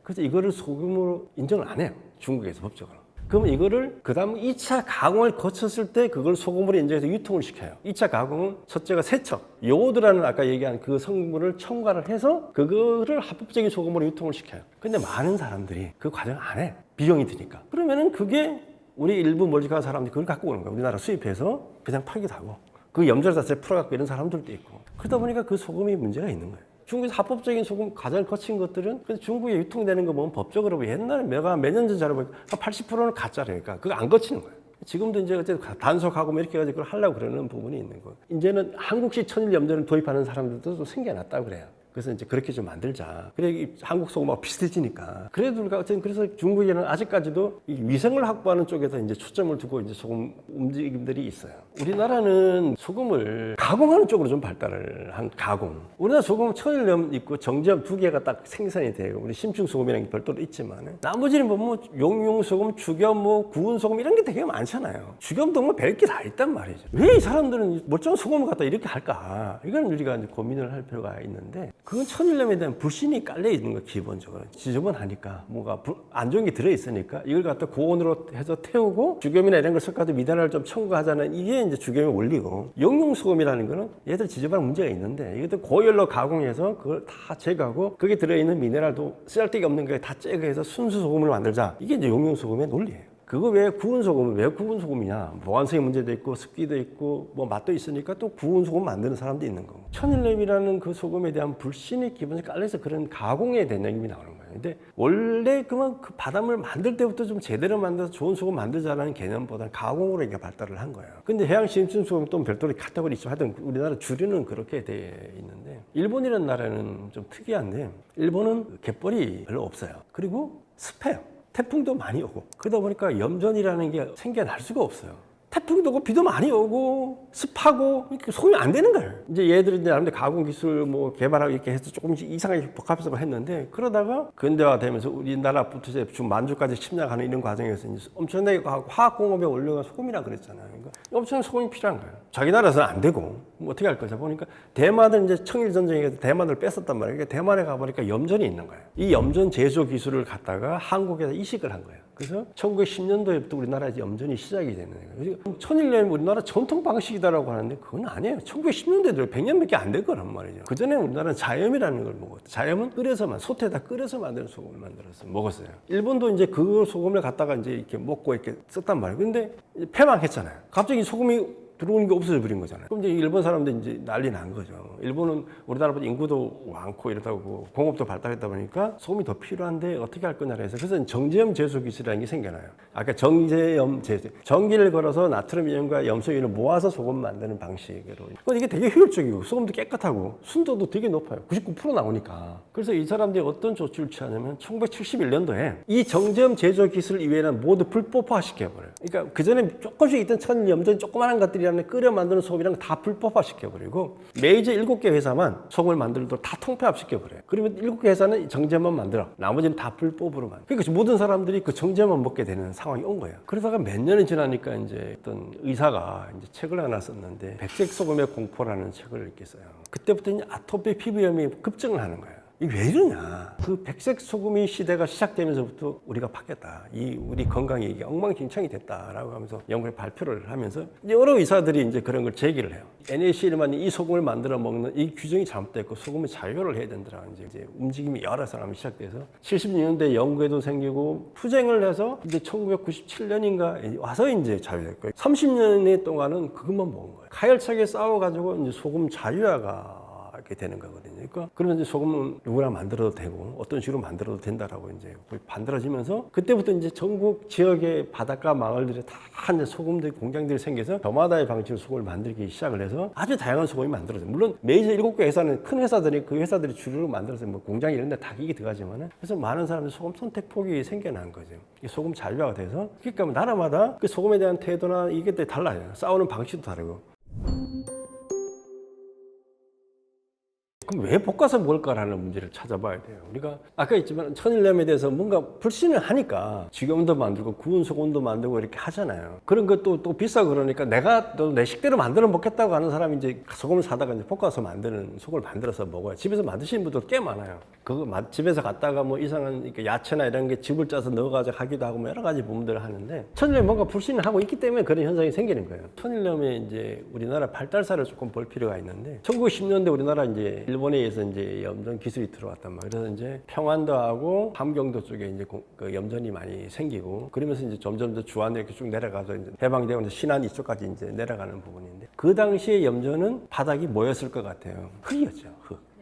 그래서 이거를 소금으로 인정을 안 해요. 중국에서 법적으로. 그러면 이거를 그 다음 2차 가공을 거쳤을 때 그걸 소금으로 인정해서 유통을 시켜요. 2차 가공은 첫째가 세척, 요오드라는 아까 얘기한 그 성분을 첨가를 해서 그거를 합법적인 소금으로 유통을 시켜요. 근데 많은 사람들이 그 과정을 안 해. 비용이 드니까. 그러면은 그게 우리 일부 멀찍한 사람들이 그걸 갖고 오는 거예요. 우리나라 수입해서 그냥 팔기도 하고. 그 염전 자체를 풀어갖고 이런 사람들도 있고. 그러다 보니까 그 소금이 문제가 있는 거예요. 중국에서 합법적인 소금 가장 거친 것들은 중국에 유통되는 거 보면 법적으로 옛날에 내가 몇 년 전 자료 보니까 한 80%는 가짜라니까 그거 안 거치는 거예요. 지금도 이제 어쨌든 단속하고 이렇게 해가지고 그걸 하려고 그러는 부분이 있는 거예요. 이제는 한국식 천일 염전을 도입하는 사람들도 좀 생겨났다고 그래요. 그래서 이제 그렇게 좀 만들자. 그래 한국 소금하고 비슷해지니까. 그래도 어쨌든 그래서 중국에는 아직까지도 이 위생을 확보하는 쪽에서 이제 초점을 두고 이제 소금 움직임들이 있어요. 우리나라는 소금을 가공하는 쪽으로 좀 발달을 한 가공. 우리나라 소금은 천일염 있고 정제염 두 개가 딱 생산이 돼요. 우리 심층 소금이라는 게 별도로 있지만 나머지는 보면 용융 소금, 죽염, 뭐 구운 소금 이런 게 되게 많잖아요. 죽염도 뭐 별 게 다 있단 말이죠. 왜 이 사람들은 멀쩡한 소금을 갖다 이렇게 할까? 이건 우리가 이제 고민을 할 필요가 있는데. 그건 천일염에 대한 불신이 깔려 있는 거예요. 기본적으로 지저분하니까 뭔가 안 좋은 게 들어있으니까 이걸 갖다 고온으로 해서 태우고 죽염이나 이런 걸 섞어도 미네랄을 좀 첨가하자는 이게 이제 죽염의 원리고 용융소금이라는 거는 얘들 지저분한 문제가 있는데 이것도 고열로 가공해서 그걸 다 제거하고 거기에 들어있는 미네랄도 쓰잘데기 없는 거 다 제거해서 순수 소금을 만들자. 이게 이제 용융소금의 논리예요. 그거 왜 구운 소금은 왜 구운 소금이냐? 보관성의 문제도 있고 습기도 있고 뭐 맛도 있으니까 또 구운 소금 만드는 사람도 있는 거고. 천일염이라는 그 소금에 대한 불신이 기본적으로 깔려서 그런 가공에 대한 얘기가 나오는 거예요. 근데 원래 그만 그 바닷물 만들 때부터 좀 제대로 만들어서 좋은 소금 만들자라는 개념보다 가공으로 이게 발달을 한 거예요. 근데 해양 심층 소금 또 별도로 카테고리 있죠. 하여튼 우리나라 주류는 그렇게 돼 있는데 일본이라는 나라는 좀 특이한데 일본은 갯벌이 별로 없어요. 그리고 습해요. 태풍도 많이 오고 그러다 보니까 염전이라는 게 생겨날 수가 없어요. 태풍도 오고 비도 많이 오고 습하고 이렇게 소금이 안 되는 거예요. 이제 얘들이 이제 나름대로 가공 기술 뭐 개발하고 이렇게 해서 조금씩 이상하게 복합해서 했는데 그러다가 근대화 되면서 우리나라부터 이제 만주까지 침략하는 이런 과정에서 이제 엄청나게 화학공업에 올려가 소금이라 그랬잖아요. 그러니까 엄청난 소금이 필요한 거예요. 자기 나라에서는 안 되고 뭐 어떻게 할 거죠? 보니까 대만은 이제 청일전쟁에서 대만을 뺐었단 말이에요. 그러니까 대만에 가보니까 염전이 있는 거예요. 이 염전 제조 기술을 갖다가 한국에서 이식을 한 거예요. 그래서 1910년도에부터 우리나라에 염전이 시작이 되는 거예요. 천일염이 우리나라 전통 방식이다라고 하는데 그건 아니에요. 1910년대도 100년밖에 안 될 거란 말이죠. 그전에 우리나라는 자염이라는 걸 먹었어요. 자염은 끓여서만 소태에다 끓여서 만드는 소금을 만들어서 먹었어요. 일본도 이제 그 소금을 갖다가 이제 이렇게 먹고 이렇게 썼단 말이에요. 근데 폐망했잖아요. 갑자기 소금이 들어오는 게 없어져 버린 거잖아요. 그럼 이제 일본 사람들 이제 난리 난 거죠. 일본은 우리나라보다 인구도 많고 이러다고 공업도 발달했다 보니까 소금이 더 필요한데 어떻게 할 거냐 해서 그래서 정제염 제소 기술이라는 게 생겨나요. 아까 정제염 제소, 전기를 걸어서 나트륨이온과 염소이온을 모아서 소금 만드는 방식으로. 이게 되게 효율적이고 소금도 깨끗하고 순도도 되게 높아요. 99% 나오니까. 그래서 이 사람들이 어떤 조치를 취하냐면 1971년도에 이 정제염 제조 기술 이외에는 모두 불법화 시켜버려요. 그러니까 그 전에 조금씩 있던 천염전 조그마한 것들이 끓여 만드는 소금이랑 다 불법화 시켜버리고 메이저 7개 회사만 소금을 만들도록 다 통폐합 시켜버려요. 그러면 7개 회사는 정제만 만들어. 나머지는 다 불법으로 만들어. 그러니까 모든 사람들이 그 정제만 먹게 되는 상황이 온 거예요. 그러다가 몇 년이 지나니까 이제 어떤 의사가 이제 책을 하나 썼는데 백색 소금의 공포라는 책을 읽게 써요. 그때부터 이제 아토피 피부염이 급증을 하는 거예요. 이게 왜 이러냐. 그 백색 소금이 시대가 시작되면서부터 우리가 바뀌었다. 우리 건강이 이게 엉망진창이 됐다라고 하면서 연구에 발표를 하면서 여러 의사들이 이제 그런 걸 제기를 해요. NaCl만 이 소금을 만들어 먹는 이 규정이 잘못됐고 소금을 자유를 해야 된다라는 이제 움직임이 여러 사람이 시작돼서 76년대 연구에도 생기고 투쟁을 해서 이제 1997년인가 와서 이제 자유됐고 30년 동안은 그것만 먹은 거예요. 가열차게 싸워가지고 이제 소금 자유화가 이렇게 되는 거거든요. 그러니까 그러면 이제 소금은 누구나 만들어도 되고 어떤 식으로 만들어도 된다라고 이제 만들어지면서 그때부터 이제 전국 지역의 바닷가 마을들에 다 이제 소금들 공장들이 생겨서 저마다의 방식으로 소금을 만들기 시작을 해서 아주 다양한 소금이 만들어져요. 물론 메이저 7개 회사는 큰 회사들이 그 회사들이 주류로 만들어서 뭐 공장 이런 데 다 기기 들어가지만은 그래서 많은 사람들이 소금 선택 폭이 생겨난 거죠. 이 소금 잔류화가 돼서 그러니까 뭐 나라마다 그 소금에 대한 태도나 이게 또 달라요. 싸우는 방식도 다르고. 그럼 왜 볶아서 먹을까라는 문제를 찾아봐야 돼요. 우리가 아까 했지만 천일염에 대해서 뭔가 불신을 하니까 직염도 만들고 구운 소금도 만들고 이렇게 하잖아요. 그런 것도 또 비싸고 그러니까 내가 또 내 식대로 만들어 먹겠다고 하는 사람이 이제 소금을 사다가 이제 볶아서 만드는 소금을 만들어서 먹어요. 집에서 만드시는 분들 꽤 많아요. 그거 집에서 갔다가 뭐 이상한 이렇게 야채나 이런 게 즙을 짜서 넣어가지고 하기도 하고 뭐 여러 가지 부분들을 하는데 천일염 뭔가 불신을 하고 있기 때문에 그런 현상이 생기는 거예요. 천일염에 이제 우리나라 발달사를 조금 볼 필요가 있는데 1910년대 우리나라 이제 일본에 의해서 이제 염전 기술이 들어왔단 말이에요. 그래서 이제 평안도하고 함경도 쪽에 이제 그 염전이 많이 생기고 그러면서 이제 점점 더 주안에 이렇게 쭉 내려가서 이제 해방되고 신안 이쪽까지 이제 내려가는 부분인데 그 당시에 염전은 바닥이 뭐였을 것 같아요? 흙이었죠.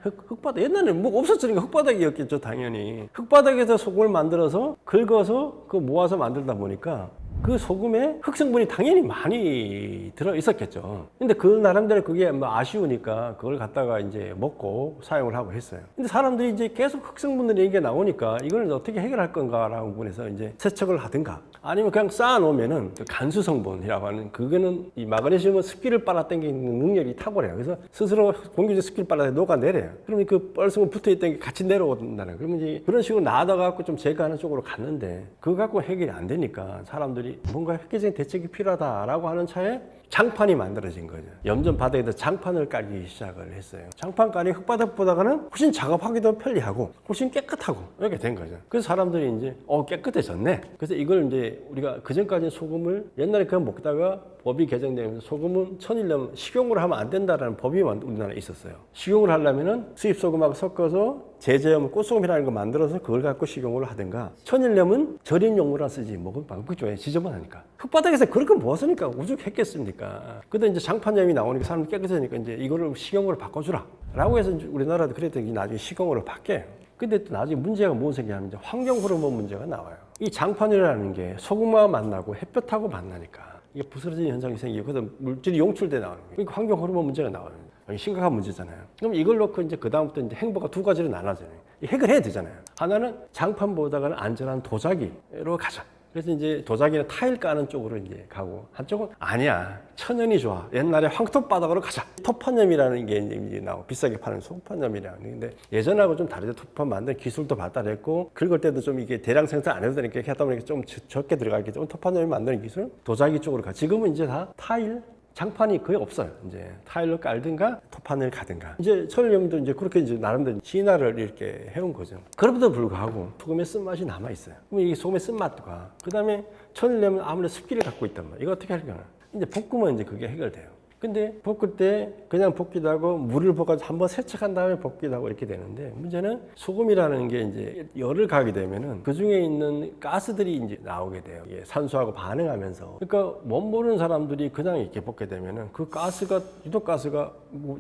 흙바닥. 옛날에는 뭐 없었으니까 흙바닥이었겠죠, 당연히. 흙바닥에서 소금을 만들어서 긁어서 그 모아서 만들다 보니까 그 소금에 흙성분이 당연히 많이 들어 있었겠죠. 근데 그 나름대로 그게 뭐 아쉬우니까 그걸 갖다가 이제 먹고 사용을 하고 했어요. 근데 사람들이 이제 계속 흙성분들이 얘기가 나오니까 이걸 어떻게 해결할 건가라는 부분에서 이제 세척을 하든가 아니면 그냥 쌓아놓으면은 그 간수 성분이라고 하는 그거는 이 마그네슘은 습기를 빨아당기는 능력이 탁월해요. 그래서 스스로 공기중 습기를 빨아서 녹아내려요. 그러면 그 뻘승은 붙어있던 게 같이 내려온다는 거예요. 그러면 이제 그런 식으로 놔둬갖고 좀 제거하는 쪽으로 갔는데 그거 갖고 해결이 안 되니까 사람들이 뭔가 획기적인 대책이 필요하다라고 하는 차에 장판이 만들어진 거죠. 염전 바닥에다 장판을 깔기 시작을 했어요. 장판 깔이 흙바닥보다는 훨씬 작업하기도 편리하고 훨씬 깨끗하고 이렇게 된 거죠. 그래서 사람들이 이제 깨끗해졌네. 그래서 이걸 이제 우리가 그전까지는 소금을 옛날에 그냥 먹다가 법이 개정되면서 소금은 천일염 식용으로 하면 안 된다라는 법이 우리나라에 있었어요. 식용을 하려면은 수입 소금하고 섞어서 제제염, 꽃소금이라는 거 만들어서 그걸 갖고 식용으로 하든가 천일염은 절인 용으로 쓰지 먹을 방법이 좀 지저분하니까 흙바닥에서 그렇게 뭐 쓰니까 오죽했겠습니까? 근데 이제 장판염이 나오니까 사람들이 깨끗해지니까 이제 이거를 식용으로 바꿔주라 라고 해서 우리나라도 그랬더니 나중에 식용으로 바뀌어요. 근데 또 나중에 문제가 무슨 생기냐면 이제 환경 호르몬 문제가 나와요. 이 장판이라는 게 소금과 만나고 햇볕하고 만나니까 이게 부스러지는 현상이 생기고 그래서 물질이 용출돼 나오는 거예요. 그러니까 환경 호르몬 문제가 나오는 거예요. 심각한 문제잖아요. 그럼 이걸 놓고 이제 그다음부터 이제 행보가 두 가지로 나눠져요. 해결해야 되잖아요. 하나는 장판보다는 안전한 도자기로 가자. 그래서 이제 도자기는 타일 까는 쪽으로 이제 가고 한쪽은 아니야 천연이 좋아 옛날에 황토 바닥으로 가자. 토판염이라는 게 이제 나오고 비싸게 파는 소판염이라는 게 근데 예전하고 좀 다르죠. 토판 만드는 기술도 발달했고 긁을 때도 좀 이게 대량 생산 안 해도 되니까 이렇게 하다 보니까 좀 적게 들어가기 때문에 토판염이 만드는 기술 도자기 쪽으로 가. 지금은 이제 다 타일 장판이 거의 없어요. 이제 타일로 깔든가 토판을 가든가. 이제 천일염도 이제 그렇게 이제 나름대로 진화를 이렇게 해온 거죠. 그럼에도 불구하고 소금의 쓴맛이 남아 있어요. 그럼 이 소금의 쓴맛과 그다음에 천일염은 아무래도 습기를 갖고 있단 말이에요. 이거 어떻게 할까요? 이제 볶으면 이제 그게 해결돼요. 근데 볶을 때 그냥 볶기도 하고 물을 볶아서 한번 세척한 다음에 볶기도 하고 이렇게 되는데 문제는 소금이라는 게 이제 열을 가게 되면은 그 중에 있는 가스들이 이제 나오게 돼요. 이게 산소하고 반응하면서. 그러니까 못 모르는 사람들이 그냥 이렇게 볶게 되면은 그 가스가 유독 가스가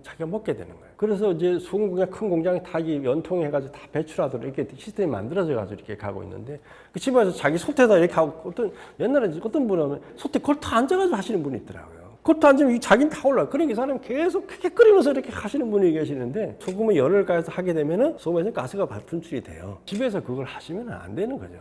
자기가 먹게 되는 거예요. 그래서 이제 소금 공장 큰 공장이 다 연통해가지고 다 배출하도록 이렇게 시스템이 만들어져가지고 이렇게 가고 있는데 그 집에서 자기 솥에다 이렇게 하고 옛날에 어떤 분은 솥에 그걸 다 앉아가지고 하시는 분이 있더라고요. 그것도 앉으면 자기는 다 올라요. 그러니까 이 사람은 계속 크게 끓이면서 이렇게 하시는 분이 계시는데 소금을 열을 가해서 하게 되면은 소금에서 가스가 분출이 돼요. 집에서 그걸 하시면 안 되는 거죠.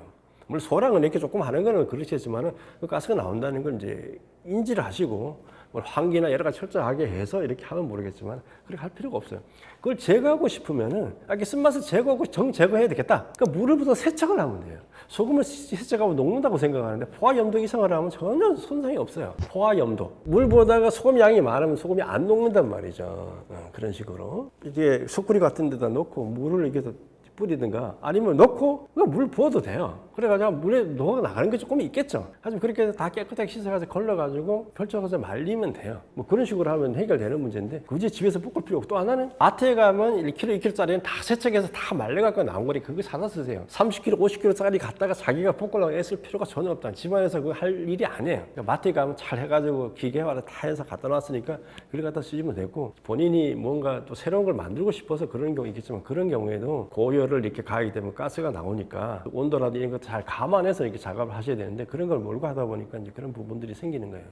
물론 소량은 이렇게 조금 하는 거는 그렇겠지만은 그 가스가 나온다는 걸 이제 인지를 하시고 뭐 환기나 여러 가지 철저하게 해서 이렇게 하면 모르겠지만 그렇게 할 필요가 없어요. 그걸 제거하고 싶으면은 이렇게 쓴맛을 제거하고 제거해야 되겠다. 그러니까 물을부터 세척을 하면 돼요. 소금을 세척하면 녹는다고 생각하는데 포화염도 이상을 하면 전혀 손상이 없어요. 포화염도. 물보다가 소금 양이 많으면 소금이 안 녹는단 말이죠. 그런 식으로. 이게 숯구리 같은 데다 놓고 물을 이렇게 뿌리든가 아니면 넣고 물 부어도 돼요. 그래가지고 물에 녹아 나가는 게 조금 있겠죠. 하지만 그렇게 해서 다 깨끗하게 씻어가지고 걸러가지고 펼쳐서 말리면 돼요. 뭐 그런 식으로 하면 해결되는 문제인데 굳이 집에서 볶을 필요 없고 또 하나는 마트에 가면 1kg, 2kg짜리는 다 세척해서 다 말려갖고 나온 거니 그거 사다 쓰세요. 30kg, 50kg짜리 갖다가 자기가 볶으려고 애쓸 필요가 전혀 없다. 집안에서 그거 할 일이 아니에요. 그러니까 마트에 가면 잘 해가지고 기계화를 다 해서 갖다 놨으니까 그걸 갖다 쓰시면 되고 본인이 뭔가 또 새로운 걸 만들고 싶어서 그런 경우 있겠지만 그런 경우에도 고열을 이렇게 가하게 되면 가스가 나오니까 온도라도 이런 것도 잘 감안해서 이렇게 작업을 하셔야 되는데 그런 걸 몰고 하다 보니까 이제 그런 부분들이 생기는 거예요.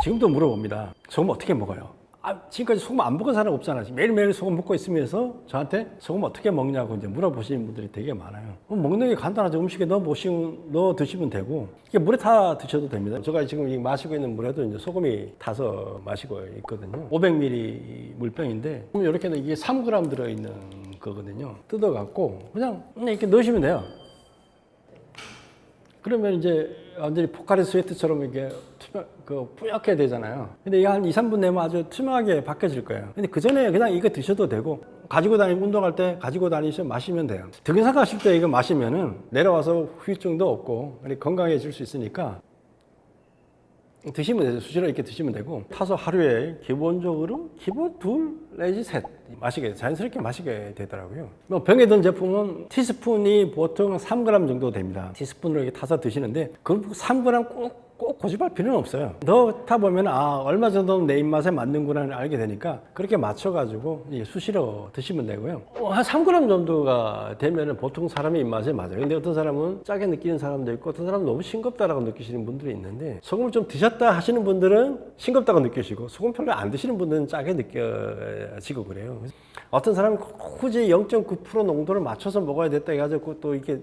지금도 물어봅니다. 소금 어떻게 먹어요? 지금까지 소금 안 먹은 사람 없잖아요. 매일매일 소금 먹고 있으면서 저한테 소금 어떻게 먹냐고 이제 물어보시는 분들이 되게 많아요. 먹는 게 간단하죠. 음식에 넣어 드시면 되고 이게 물에 타 드셔도 됩니다. 제가 지금 마시고 있는 물에도 이제 소금이 타서 마시고 있거든요. 500ml 물병인데 이렇게 이게 3g 들어있는 거거든요. 뜯어갖고 그냥 이렇게 넣으시면 돼요. 그러면 이제 완전히 포카리 스웨트처럼 이게 뿌옇게 되잖아요. 근데 이게 한 2, 3분 내면 아주 투명하게 바뀌어질 거예요. 근데 그 전에 그냥 이거 드셔도 되고 가지고 다니고 운동할 때 가지고 다니셔 마시면 돼요. 등산 가실 때 이거 마시면은 내려와서 후유증도 없고 건강해질 수 있으니까 드시면 되죠. 수시로 이렇게 드시면 되고 타서 하루에 기본적으로 둘 내지 셋 마시게 자연스럽게 마시게 되더라고요. 뭐 병에 든 제품은 티스푼이 보통 3g 정도 됩니다. 티스푼으로 이렇게 타서 드시는데 그 3g 꼭 고집할 필요는 없어요. 넣다 보면 얼마 정도는 내 입맛에 맞는구나 알게 되니까 그렇게 맞춰가지고 수시로 드시면 되고요. 한 3g 정도가 되면 보통 사람의 입맛에 맞아요. 근데 어떤 사람은 짜게 느끼는 사람도 있고 어떤 사람은 너무 싱겁다라고 느끼시는 분들이 있는데 소금을 좀 드셨다 하시는 분들은 싱겁다고 느끼시고 소금 별로 안 드시는 분들은 짜게 느껴지고 그래요. 어떤 사람은 굳이 0.9% 농도를 맞춰서 먹어야 됐다 해가지고 또 이렇게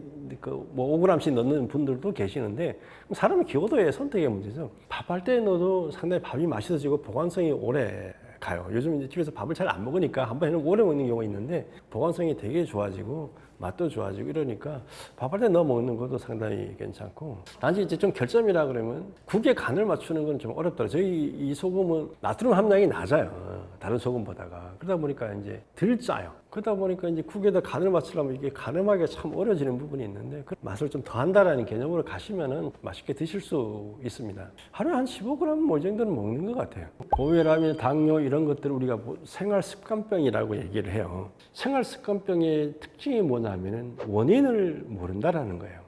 뭐 5g씩 넣는 분들도 계시는데 사람의 기호도의 선택의 문제죠. 밥할 때 넣어도 상당히 밥이 맛있어지고 보관성이 오래 가요. 요즘 이제 집에서 밥을 잘 안 먹으니까 한 번에는 오래 먹는 경우가 있는데 보관성이 되게 좋아지고 맛도 좋아지고 이러니까 밥할 때 넣어 먹는 것도 상당히 괜찮고 단지 이제 좀 결점이라 그러면 국에 간을 맞추는 건 좀 어렵더라고요. 저희 이 소금은 나트륨 함량이 낮아요. 다른 소금보다가. 그러다 보니까 이제 덜 짜요. 그러다 보니까 이제 국에다 간을 맞추려면 이게 가늠하기가 참 어려지는 부분이 있는데 그 맛을 좀 더한다라는 개념으로 가시면은 맛있게 드실 수 있습니다. 하루에 한 15g 뭐 이 정도는 먹는 것 같아요. 고혈압이나 당뇨 이런 것들을 우리가 생활 습관병이라고 얘기를 해요. 생활 습관병의 특징이 뭐냐면은 원인을 모른다라는 거예요.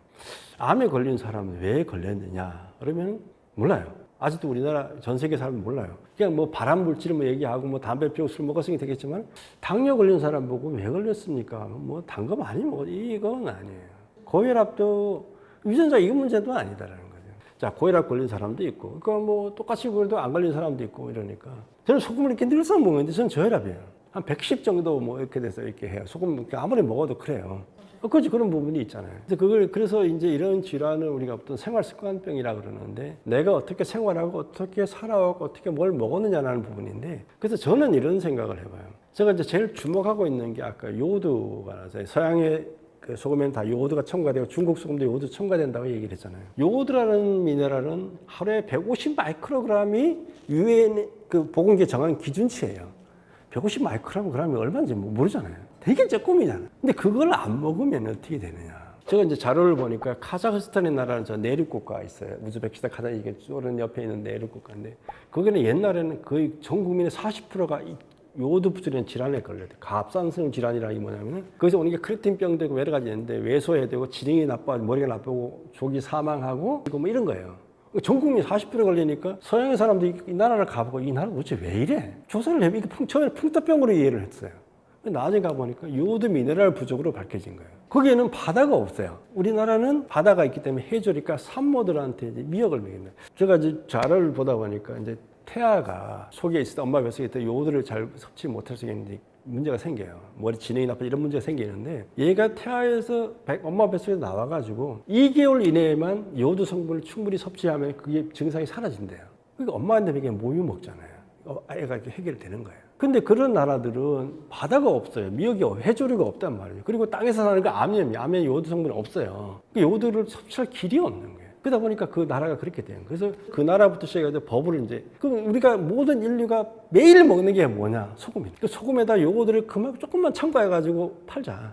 암에 걸린 사람은 왜 걸렸느냐? 그러면 몰라요. 아직도 우리나라 전 세계 사람은 몰라요. 그냥 뭐 발암 물질 뭐 얘기하고 뭐 담배 피우고 술 먹었으니 되겠지만 당뇨 걸린 사람 보고 왜 걸렸습니까? 뭐 단 거 많이 먹어 이건 아니에요. 고혈압도 유전자 이거 문제도 아니다라는 거죠. 자 고혈압 걸린 사람도 있고, 그러니까 뭐 똑같이 그래도 안 걸린 사람도 있고 이러니까 저는 소금을 이렇게 늘상 먹는데 저는 저혈압이에요. 한 110 정도 뭐 이렇게 돼서 이렇게 해요. 소금 아무리 먹어도 그래요. 그렇지 그런 부분이 있잖아요. 그래서 이제 이런 질환을 우리가 어떤 생활 습관병이라 그러는데 내가 어떻게 생활하고 어떻게 살아오고 어떻게 뭘 먹었느냐라는 부분인데 그래서 저는 이런 생각을 해봐요. 제가 이제 제일 주목하고 있는 게 아까 요오드가 나서요. 서양의 그 소금에는 다 요오드가 첨가되고 중국 소금도 요오드 첨가된다고 얘기를 했잖아요. 요오드라는 미네랄은 하루에 150 마이크로그램이 유엔 그 보건기에 정한 기준치예요. 150 마이크로그램이 얼마인지 모르잖아요. 되게 조금이잖아요. 근데 그걸 안 먹으면 어떻게 되느냐. 제가 이제 자료를 보니까 카자흐스탄의 나라는 저 내륙 국가가 있어요. 우즈베키스탄, 카자흐 이게 소련 옆에 있는 내륙 국가인데 거기는 옛날에는 거의 전 국민의 40%가 요오드 부족인 질환에 걸려요. 갑상선 질환이라는 게 뭐냐면은 거기서 오는 게 크레틴병 되고 여러 가지 있는데 왜소해 되고 지능이 나빠, 머리가 나쁘고 조기 사망하고 뭐 이런 거예요. 전 국민 40% 걸리니까 서양의 사람들이 이 나라를 가보고 이 나라 도대체 왜 이래? 조사를 해보니까 처음에 풍토병으로 이해를 했어요. 나중에 가보니까 요오드 미네랄 부족으로 밝혀진 거예요. 거기에는 바다가 없어요. 우리나라는 바다가 있기 때문에 해조니까 산모들한테 이제 미역을 먹이는 거예요. 제가 이제 자료를 보다 보니까 이제 태아가 속에 있을 때 엄마 뱃속에 있을 때 요오드를 잘 섭취 못할 수 있는데 문제가 생겨요. 머리 지능이 나빠 이런 문제가 생기는데 얘가 태아에서 엄마 뱃속에서 나와가지고 2개월 이내에만 요오드 성분을 충분히 섭취하면 그게 증상이 사라진대요. 그러니까 엄마한테 이게 모유 먹잖아요. 애가 이렇게 해결되는 거예요. 근데 그런 나라들은 바다가 없어요. 미역이 해조류가 없단 말이에요. 그리고 땅에서 사는 거 암에 요오드 성분이 없어요. 그 요오드를 섭취할 길이 없는 거예요. 그러다 보니까 그 나라가 그렇게 돼요. 그래서 그 나라부터 시작해서 법을 이제 그럼 우리가 모든 인류가 매일 먹는 게 뭐냐? 소금이에요. 그 소금에다 요오드를 그만 조금만 첨가해가지고 팔자.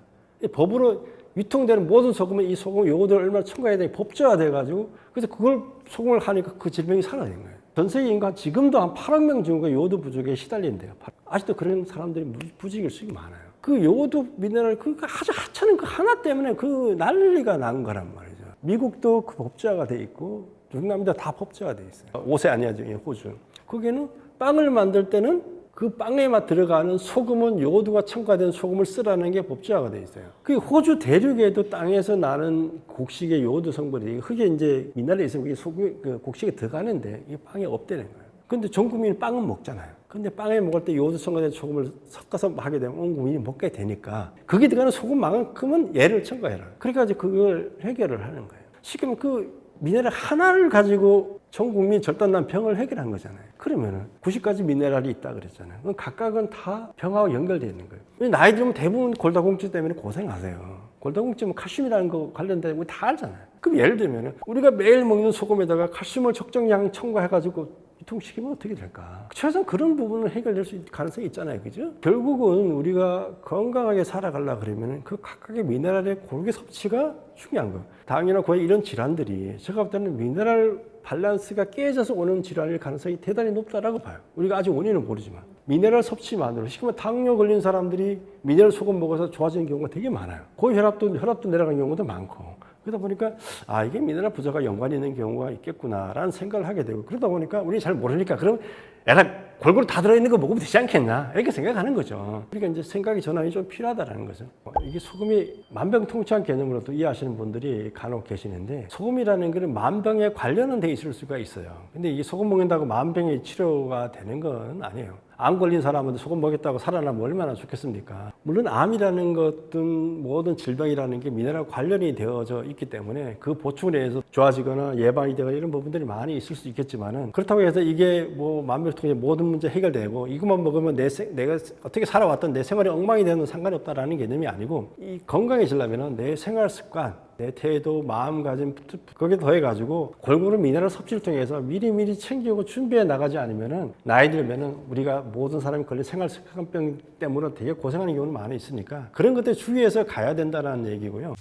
법으로 유통되는 모든 소금에 이 소금 요오드를 얼마나 첨가해야 되는 법제화 돼가지고 그래서 그걸 소금을 하니까 그 질병이 사라진 거예요. 전 세계 인구 지금도 한 8억 명 정도가 요오드 부족에 시달린대요. 아직도 그런 사람들이 부족일 수가 많아요. 그 요오드 미네랄 그 아주 하찮은 그 하나 때문에 그 난리가 난 거란 말이죠. 미국도 그 법제화가 돼 있고 중남미도 다 법제화 돼 있어요. 오세아니아 중에 호주. 거기는 빵을 만들 때는 그 빵에만 들어가는 소금은 요오드가 첨가된 소금을 쓰라는 게 법제화가 돼 있어요. 그 호주 대륙에도 땅에서 나는 곡식의 요오드 성분이 흙에 이제 미네랄이 있으면 그게 소금 그 곡식에 들어가는데 이게 빵에 없다는 거예요. 근데 전 국민이 빵은 먹잖아요. 근데 빵에 먹을 때 요오드 첨가된 소금을 섞어서 하게 되면 온 국민이 먹게 되니까 거기에 들어가는 소금만큼은 얘를 첨가해라. 그러니까 이제 그걸 해결을 하는 거예요. 쉽게 말하면 그 미네랄 하나를 가지고 전 국민 절단난 병을 해결한 거잖아요. 그러면은 90가지 미네랄이 있다 그랬잖아요. 그럼 각각은 다 병하고 연결되어 있는 거예요. 나이 들면 대부분 골다공증 때문에 고생하세요. 골다공증은 칼슘이라는 거 관련된 거 다 알잖아요. 그럼 예를 들면은 우리가 매일 먹는 소금에다가 칼슘을 적정량 첨가해가지고 유통시키면 어떻게 될까? 최소한 그런 부분은 해결될 수 있을 가능성이 있잖아요. 그죠? 결국은 우리가 건강하게 살아가려고 그러면 그 각각의 미네랄의 고르게 섭취가 중요한 거예요. 당이나 고혈 이런 질환들이 제가 볼 때는 미네랄 밸런스가 깨져서 오는 질환일 가능성이 대단히 높다라고 봐요. 우리가 아직 원인은 모르지만. 미네랄 섭취만으로 쉽게 말하면 당뇨 걸린 사람들이 미네랄 소금 먹어서 좋아지는 경우가 되게 많아요. 고혈압도 내려가는 경우도 많고. 그러다 보니까 아 이게 미네랄 부족과 연관이 있는 경우가 있겠구나라는 생각을 하게 되고 그러다 보니까 우리 잘 모르니까 그럼 약간 골고루 다 들어있는 거 먹으면 되지 않겠나 이렇게 생각하는 거죠. 그러니까 이제 생각의 전환이 좀 필요하다는 거죠. 이게 소금이 만병통치약 개념으로도 이해하시는 분들이 간혹 계시는데 소금이라는 것은 만병에 관련은 돼 있을 수가 있어요. 근데 이게 소금 먹는다고 만병의 치료가 되는 건 아니에요. 암 걸린 사람한테 소금 먹였다고 살아나면 얼마나 좋겠습니까? 물론 암이라는 것든 모든 질병이라는 게 미네랄 관련이 되어져 있기 때문에 그 보충에 의해서 좋아지거나 예방이 되거나 이런 부분들이 많이 있을 수 있겠지만은 그렇다고 해서 이게 뭐 만병통치약 모든 문제 해결되고 이것만 먹으면 내가 어떻게 살아왔던 내 생활이 엉망이 되는 상관이 없다라는 개념이 아니고 이 건강해지려면은 내 생활 습관 내 태도, 마음가짐, 거기에 더해가지고 골고루 미네랄 섭취를 통해서 미리미리 챙기고 준비해 나가지 않으면은 나이 들면은 우리가 모든 사람이 걸린 생활습관병 때문에 되게 고생하는 경우는 많이 있으니까 그런 것들 주의해서 가야 된다는 얘기고요.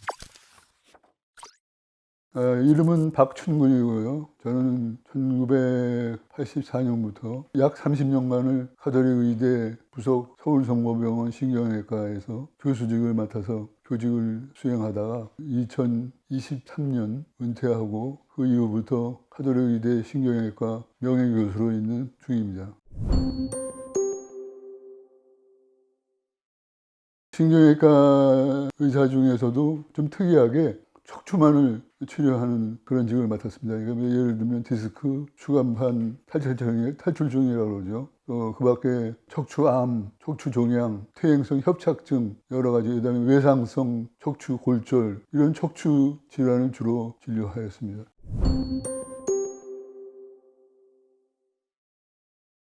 이름은 박춘근이고요. 저는 1984년부터 약 30년간을 카톨릭 의대 부속 서울성모병원 신경외과에서 교수직을 맡아서 교직을 수행하다가 2023년 은퇴하고 그 이후부터 카톨릭 의대 신경외과 명예교수로 있는 중입니다. 신경외과 의사 중에서도 좀 특이하게 척추만을 치료하는 그런 직을 맡았습니다. 그러니까 예를 들면 디스크, 추간판, 탈출증이라고 그러죠. 그 밖에 척추암, 척추종양, 퇴행성 협착증 여러 가지, 그다음에 외상성 척추골절 이런 척추 질환을 주로 진료하였습니다.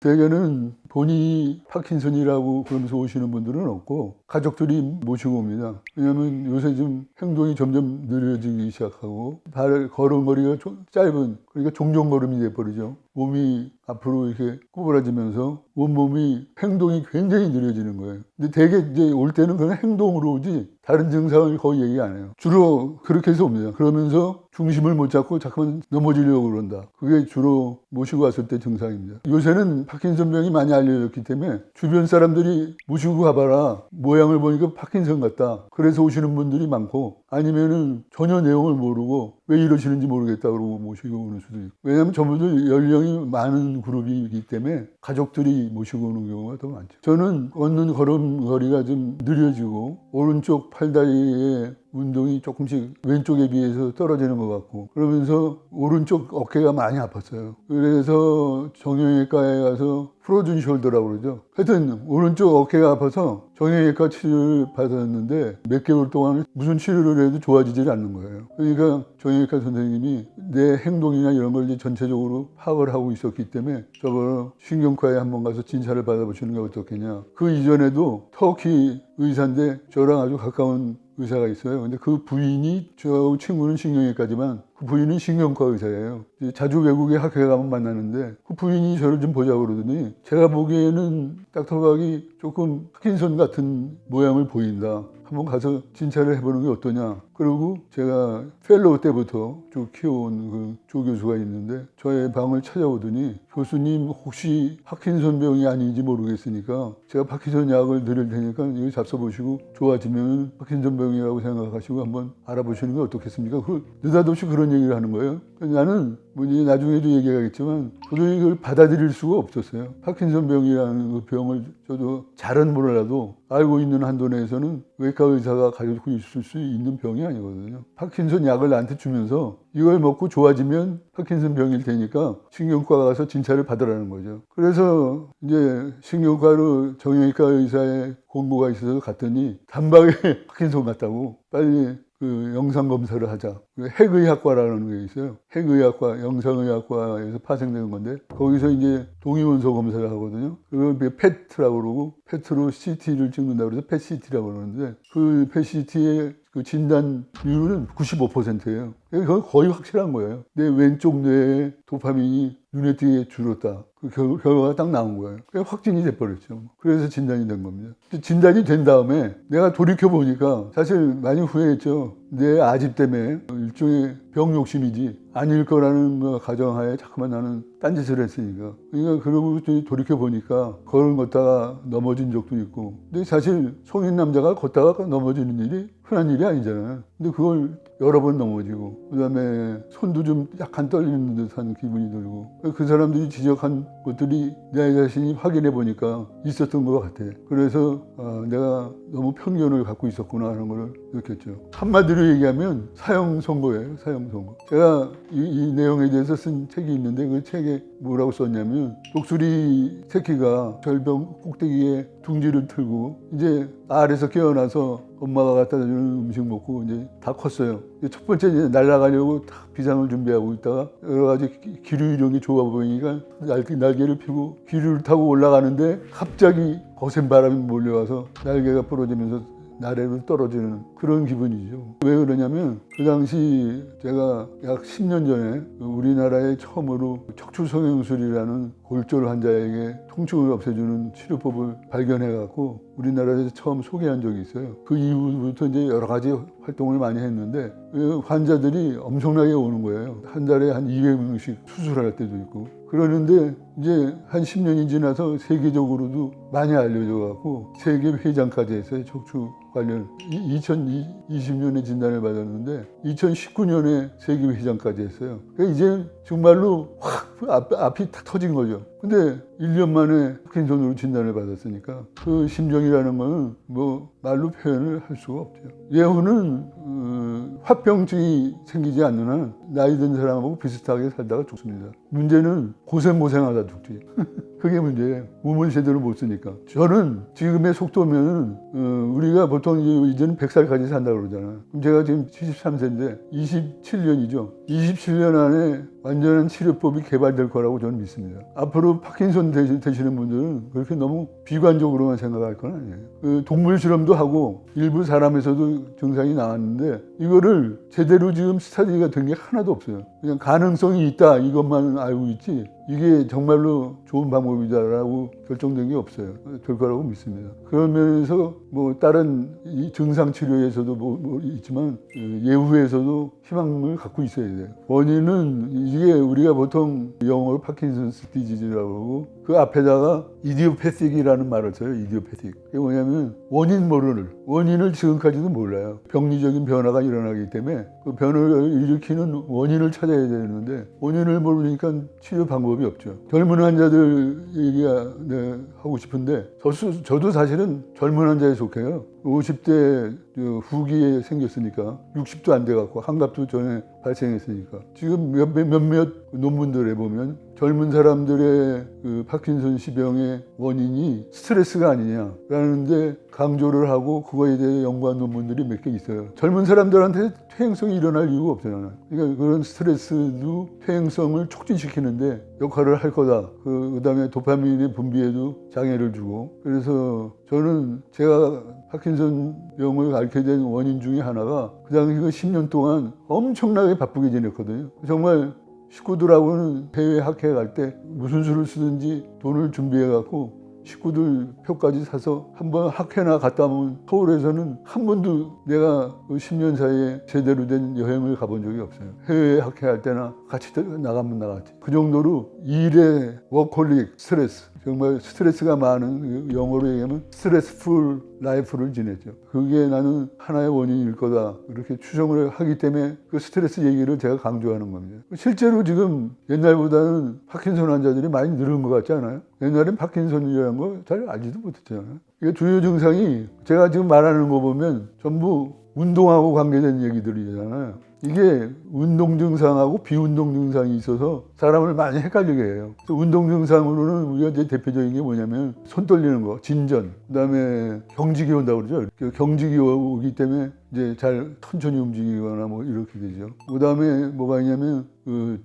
대개는 본인이 파킨슨이라고 그러면서 오시는 분들은 없고 가족들이 모시고 옵니다. 왜냐하면 요새 좀 행동이 점점 느려지기 시작하고 발 걸음걸이가 짧은 그러니까 종종걸음이 돼버리죠. 몸이 앞으로 이렇게 구부러지면서 온몸이 행동이 굉장히 느려지는 거예요. 근데 대개 이제 올 때는 그냥 행동으로 오지 다른 증상을 거의 얘기 안 해요. 주로 그렇게 해서 옵니다. 그러면서 중심을 못 잡고 자꾸만 넘어지려고 그런다. 그게 주로 모시고 왔을 때 증상입니다. 요새는 파킨슨병이 많이 알려졌기 때문에 주변 사람들이 모시고 가봐라. 모양을 보니까 파킨슨 같다. 그래서 오시는 분들이 많고 아니면은 전혀 내용을 모르고 왜 이러시는지 모르겠다 그러고 모시고 오는 수도 있고. 왜냐하면 전부들 연령이 많은 그룹이기 때문에 가족들이 모시고 오는 경우가 더 많죠. 저는 걷는 걸음걸이가 좀 느려지고 오른쪽 팔다리의 운동이 조금씩 왼쪽에 비해서 떨어지는 것 같고 그러면서 오른쪽 어깨가 많이 아팠어요. 그래서 정형외과에 가서 프로즌 숄더라고 그러죠. 하여튼 오른쪽 어깨가 아파서 정형외과 치료를 받았는데 몇 개월 동안 무슨 치료를 해도 좋아지질 않는 거예요. 그러니까 정형외과 선생님이 내 행동이나 이런 걸 이제 전체적으로 파악을 하고 있었기 때문에 저걸 신경과에 한번 가서 진찰을 받아보시는 게 어떻겠냐. 그 이전에도 터키 의사인데 저랑 아주 가까운 의사가 있어요. 근데 그 부인이 저 친구는 신경외과지만 그 부인은 신경과 의사예요. 자주 외국에 학회에 가면 만나는데 그 부인이 저를 좀 보자고 그러더니 제가 보기에는 닥터박이 조금 파킨슨 같은 모양을 보인다. 한번 가서 진찰을 해보는 게 어떠냐. 그리고 제가 펠로우 때부터 쭉 키워온 그 조 교수가 있는데 저의 방을 찾아오더니 교수님 혹시 파킨슨 병이 아닌지 모르겠으니까 제가 파킨슨 약을 드릴 테니까 이거 잡숴보시고 좋아지면 파킨슨 병이라고 생각하시고 한번 알아보시는 게 어떻겠습니까? 느닷없이 그런 얘기를 하는 거예요. 나는 뭐 이제 나중에도 얘기하겠지만 저도 이걸 받아들일 수가 없었어요. 파킨슨 병이라는 그 병을 저도 잘은 몰라도 알고 있는 한도 내에서는 외과 의사가 가지고 있을 수 있는 병이 아니거든요. 파킨슨 약을 나한테 주면서 이걸 먹고 좋아지면 파킨슨 병일 테니까 신경과 가서 진찰을 받으라는 거죠. 그래서 이제 신경과로 정형외과 의사의 공고가 있어서 갔더니 단박에 파킨슨 같다고 빨리 그 영상 검사를 하자. 핵의학과라는 게 있어요. 핵의학과, 영상의학과에서 파생되는 건데 거기서 이제 동위원소 검사를 하거든요. 그걸 PET라고 그러고 PET로 CT를 찍는다고 그래서 PET-CT라고 그러는데 그 PET-CT의 그 진단률은 95%예요. 그건 거의 확실한 거예요. 내 왼쪽 뇌에 도파민이 눈에 띄게 줄었다. 그 결과가 딱 나온 거예요. 그게 확진이 돼버렸죠. 그래서 진단이 된 겁니다. 진단이 된 다음에 내가 돌이켜보니까 사실 많이 후회했죠. 내 아집 때문에 일종의 병 욕심이지 아닐 거라는 거 가정하에 자꾸만 나는 딴짓을 했으니까. 그러니까 그러고 돌이켜보니까 걸음 걷다가 넘어진 적도 있고. 근데 사실 성인 남자가 걷다가 넘어지는 일이 흔한 일이 아니잖아요. 근데 그걸 여러 번 넘어지고 그다음에 손도 좀 약간 떨리는 듯한 기분이 들고 그 사람들이 지적한 것들이 내 자신이 확인해 보니까 있었던 것 같아. 그래서 내가 너무 편견을 갖고 있었구나 하는 걸 느꼈죠. 한마디로 얘기하면 사형 선고예요. 사형 선고. 제가 이 내용에 대해서 쓴 책이 있는데 그 책에 뭐라고 썼냐면 독수리 새끼가 절벽 꼭대기에 둥지를 틀고 이제 알에서 깨어나서 엄마가 갖다 주는 음식 먹고 이제 다 컸어요. 첫 번째 이제 날아가려고 딱 비상을 준비하고 있다가 여러 가지 기류 이력이 좋아 보이니까 날개를 펴고 기류를 타고 올라가는데 갑자기 거센 바람이 몰려와서 날개가 부러지면서 나래로 떨어지는 그런 기분이죠. 왜 그러냐면 그 당시 제가 약 10년 전에 우리나라에 처음으로 척추성형술이라는 골절 환자에게 통증을 없애주는 치료법을 발견해갖고 우리나라에서 처음 소개한 적이 있어요. 그 이후부터 이제 여러 가지 활동을 많이 했는데 환자들이 엄청나게 오는 거예요. 한 달에 한 200명씩 수술할 때도 있고. 그러는데 이제 한 10년이 지나서 세계적으로도 많이 알려져갖고 세계 회장까지 했어요. 척추 관련 2020년에 진단을 받았는데 2019년에 세계 회장까지 했어요. 그러니까 이제 정말로 확 앞이 탁 터진 거죠. 근데 1년 만에 파킨슨으로 진단을 받았으니까 그 심정이라는 거는 뭐 말로 표현을 할 수가 없죠. 예후는 화병증이 생기지 않는 한 나이 든 사람하고 비슷하게 살다가 죽습니다. 문제는 고생하다 죽지. 그게 문제예요. 몸을 제대로 못 쓰니까. 저는 지금의 속도면 우리가 보통 이제는 100살까지 산다고 그러잖아요. 그럼 제가 지금 73세인데 27년이죠. 27년 안에 완전한 치료법이 개발될 거라고 저는 믿습니다. 앞으로 파킨슨 되시는 분들은 그렇게 너무 비관적으로만 생각할 건 아니에요. 그 동물 실험도 하고 일부 사람에서도 증상이 나왔는데 이거를 제대로 지금 스터디가 된 게 하나도 없어요. 그냥 가능성이 있다 이것만 알고 있지 이게 정말로 좋은 방법이다라고 결정된 게 없어요. 될 거라고 믿습니다. 그런 면에서 뭐 다른 이 증상 치료에서도 뭐 있지만 예후에서도 희망을 갖고 있어야 돼요. 원인은 이게 우리가 보통 영어로 파킨슨스 디지즈라고 하고 그 앞에다가 이디오패틱이라는 말을 써요. 이디오패틱. 그게 뭐냐면 원인을 지금까지도 몰라요. 병리적인 변화가 일어나기 때문에 그 변화를 일으키는 원인을 찾아야 되는데 원인을 모르니까 치료 방법이 없죠. 젊은 환자들 얘기가 하고 싶은데 저도 사실은 젊은 환자에 속해요. 50대 후기에 생겼으니까 60도 안 돼갖고 한갑도 전에 발생했으니까 지금 몇몇 논문들에 보면 젊은 사람들의 그 파킨슨 병의 원인이 스트레스가 아니냐라는데 강조를 하고 그거에 대해 연구한 논문들이 몇 개 있어요. 젊은 사람들한테 퇴행성이 일어날 이유가 없잖아요. 그러니까 그런 스트레스도 퇴행성을 촉진시키는데 역할을 할 거다. 그다음에 도파민의 분비에도 장애를 주고. 그래서 저는 제가 파킨슨 병을 앓게 된 원인 중에 하나가 그 당시 그 10년 동안 엄청나게 바쁘게 지냈거든요. 정말 식구들하고는 해외 학회 갈 때 무슨 수를 쓰든지 돈을 준비해 갖고 식구들 표까지 사서 한번 학회나 갔다 오면 서울에서는 한 번도 내가 10년 사이에 제대로 된 여행을 가본 적이 없어요. 해외 학회할 때나 같이 나가면 나갔지. 그 정도로 일에 워커홀릭 스트레스, 정말 스트레스가 많은, 영어로 얘기하면 스트레스풀 라이프를 지냈죠. 그게 나는 하나의 원인일 거다, 이렇게 추정을 하기 때문에 그 스트레스 얘기를 제가 강조하는 겁니다. 실제로 지금 옛날보다는 파킨슨 환자들이 많이 늘은 것 같지 않아요? 옛날엔 파킨슨이라는 거 잘 알지도 못했잖아요. 이게 주요 증상이 제가 지금 말하는 거 보면 전부 운동하고 관계된 얘기들이잖아요. 이게 운동 증상하고 비운동 증상이 있어서 사람을 많이 헷갈리게 해요. 운동 증상으로는 우리가 이제 대표적인 게 뭐냐면 손 떨리는 거, 진전, 그다음에 경직이 온다고 그러죠. 경직이 오기 때문에 이제 잘 천천히 움직이거나 뭐 이렇게 되죠. 그다음에 뭐가 있냐면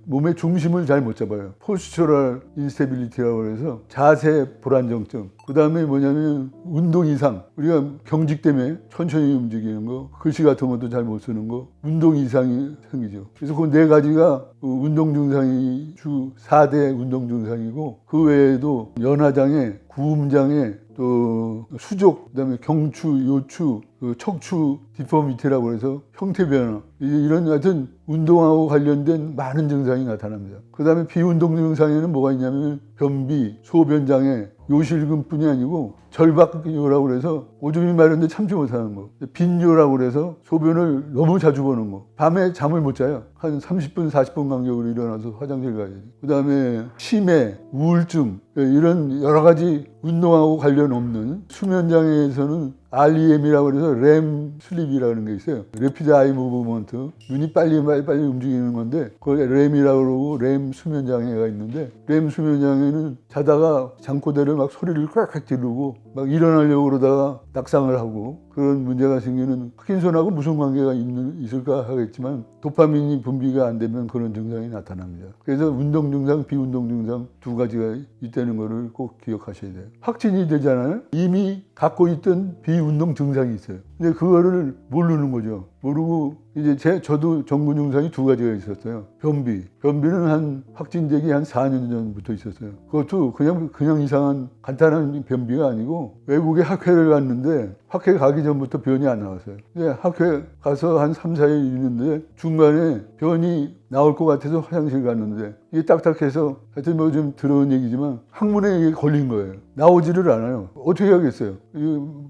몸의 중심을 잘 못 잡아요. 포스처럴 인스테빌리티라고 해서 자세 불안정증. 그다음에 뭐냐면 운동 이상, 우리가 경직 때문에 천천히 움직이는 거, 글씨 같은 것도 잘 못 쓰는 거, 운동 이상이 생기죠. 그래서 그 네 가지가 운동 증상이 주 4대 운동 증상이고, 그 외에도 연화장애, 구음장애, 또 수족, 그다음에 경추, 요추, 척추 디포미티라고 해서 형태 변화, 이런 같은 운동하고 관련된 많은 증상이 나타납니다. 그다음에 비운동 증상에는 뭐가 있냐면 변비, 소변장애, 요실금뿐이 아니고 절박요라고 그래서 오줌이 마른데 참지 못하는 거, 빈요라고 그래서 소변을 너무 자주 보는 거, 밤에 잠을 못 자요. 한 30분, 40분 간격으로 일어나서 화장실 가야지. 그다음에 치매, 우울증, 이런 여러 가지 운동하고 관련 없는 수면장애에서는 REM이라고 해서 렘 슬립이라는 게 있어요. 레피드 아이 무브먼트, 눈이 빨리 움직이는 건데 그걸 렘이라고 그러고 렘 수면장애가 있는데, 렘 수면장애는 자다가 잠꼬대를 막 소리를 꽉꽉 지르고 막 일어나려고 그러다가 낙상을 하고 그런 문제가 생기는, 파킨슨하고 무슨 관계가 있을까 하겠지만 도파민이 분비가 안 되면 그런 증상이 나타납니다. 그래서 운동 증상, 비운동 증상 두 가지가 있다는 거를 꼭 기억하셔야 돼요. 확진이 되잖아요. 이미 갖고 있던 비운동 증상이 있어요. 근데 그거를 모르는 거죠. 모르고 이제 저도 전문 증상이 두 가지가 있었어요. 변비는 한 확진되기 한 4년 전부터 있었어요. 그것도 그냥 이상한 간단한 변비가 아니고 외국에 학회를 갔는데 학회 가기 전부터 변이 안 나왔어요. 근데 학회 가서 한 3, 4일 있는데 중간에 변이 나올 것 같아서 화장실 갔는데 이게 딱딱해서, 하여튼 뭐 좀 들어온 얘기지만 항문에 이게 걸린 거예요. 나오지를 않아요. 어떻게 하겠어요?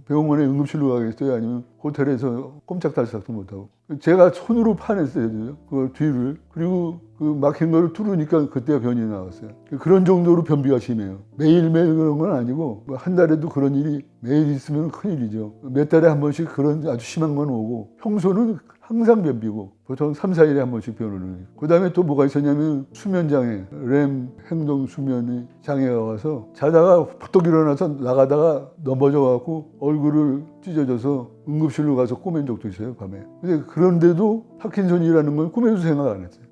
병원에 응급실로 가겠어요? 아니면 호텔에서 꼼짝달싹도 못하고. 제가 손으로 파냈어요. 그 뒤를. 그리고 그 막힌 거를 뚫으니까 그때 변이 나왔어요. 그런 정도로 변비가 심해요. 매일매일 그런 건 아니고 한 달에도 그런 일이 매일 있으면 큰일이죠. 몇 달에 한 번씩 그런 아주 심한 건 오고, 평소는 항상 변비고 보통 3, 4일에 한 번씩 변을 해요. 그 다음에 또 뭐가 있었냐면 수면장애, 렘 행동 수면이 장애가 와서 자다가 푹 일어나서 나가다가 넘어져 갖고 얼굴을 찢어져서 응급실로 가서 꼬맨 적도 있어요, 밤에. 근데 그런데도 파킨슨이라는 걸 꿈에도 생각 안 했어요.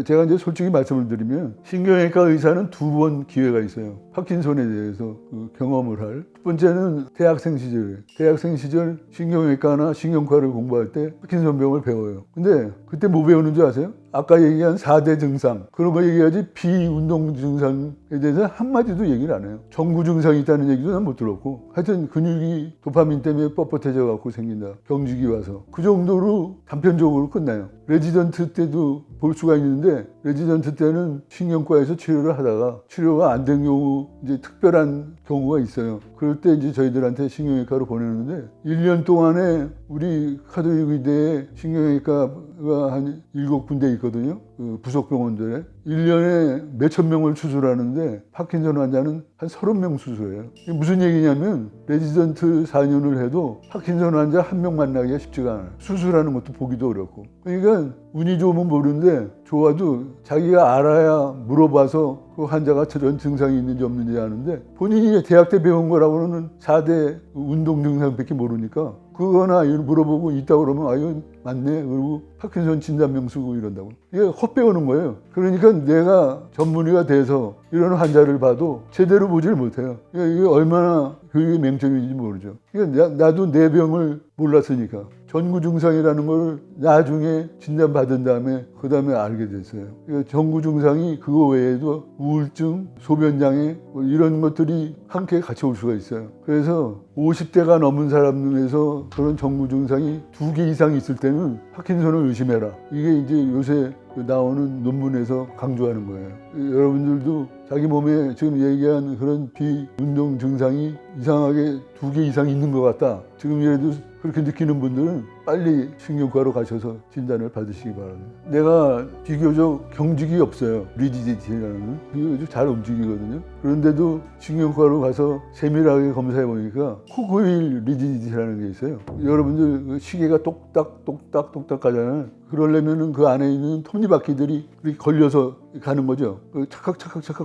제가 이제 솔직히 말씀을 드리면 신경외과 의사는 2번 기회가 있어요. 파킨슨에 대해서 경험을 할. 첫 번째는 대학생 시절 신경외과나 신경과를 공부할 때 파킨슨 병을 배워요. 근데 그때 뭐 배우는 줄 아세요? 아까 얘기한 4대 증상, 그런 거 얘기하지 비운동 증상에 대해서 한마디도 얘기를 안 해요. 정구 증상이 있다는 얘기도 난 못 들었고, 하여튼 근육이 도파민 때문에 뻣뻣해져 갖고 생긴다, 경직이 와서. 그 정도로 단편적으로 끝나요. 레지던트 때도 볼 수가 있는데, 레지던트 때는 신경과에서 치료를 하다가 치료가 안 된 경우, 이제 특별한 경우가 있어요. 그럴 때 이제 저희들한테 신경외과로 보내는데, 1년 동안에 우리 카톨릭 의대에 신경외과가 한 7군데 있거든요. 그 부속병원들에. 1년에 몇천 명을 수술하는데 파킨슨 환자는 한 30명 수술해요. 이게 무슨 얘기냐면 레지던트 4년을 해도 파킨슨 환자 한 명 만나기가 쉽지가 않아요. 수술하는 것도 보기도 어렵고. 그러니까 운이 좋으면 모르는데 좋아도 자기가 알아야 물어봐서 그 환자가 저런 증상이 있는지 없는지 아는데, 본인이 대학 때 배운 거라고는 4대 운동 증상밖에 모르니까 그거나 물어보고 있다고 그러면 이건 맞네, 그리고 파킨슨 진단명 쓰고 이런다고. 이게 헛배우는 거예요. 그러니까 내가 전문의가 돼서 이런 환자를 봐도 제대로 보질 못해요. 이게 얼마나 교육의 맹점인지 모르죠. 나도 내 병을 몰랐으니까. 전구 증상이라는 걸 나중에 진단받은 다음에 그 다음에 알게 됐어요. 그러니까 전구 증상이 그거 외에도 우울증, 소변장애 뭐 이런 것들이 함께 같이 올 수가 있어요. 그래서 50대가 넘은 사람 중에서 그런 전구 증상이 2개 이상 있을 때는 파킨슨을 의심해라. 이게 이제 요새 나오는 논문에서 강조하는 거예요. 여러분들도 자기 몸에 지금 얘기한 그런 비운동 증상이 이상하게 2개 이상 있는 것 같다. 지금이라도 그렇게 느끼는 분들은 빨리 신경과로 가셔서 진단을 받으시기 바랍니다. 내가 비교적 경직이 없어요. 리지디티라는 비교적 잘 움직이거든요. 그런데도 신경과로 가서 세밀하게 검사해 보니까 코코일 리지디티라는 게 있어요. 여러분들 시계가 똑딱 가잖아요. 그러려면은 그 안에 있는 톱니바퀴들이 그렇게 걸려서 가는 거죠. 착각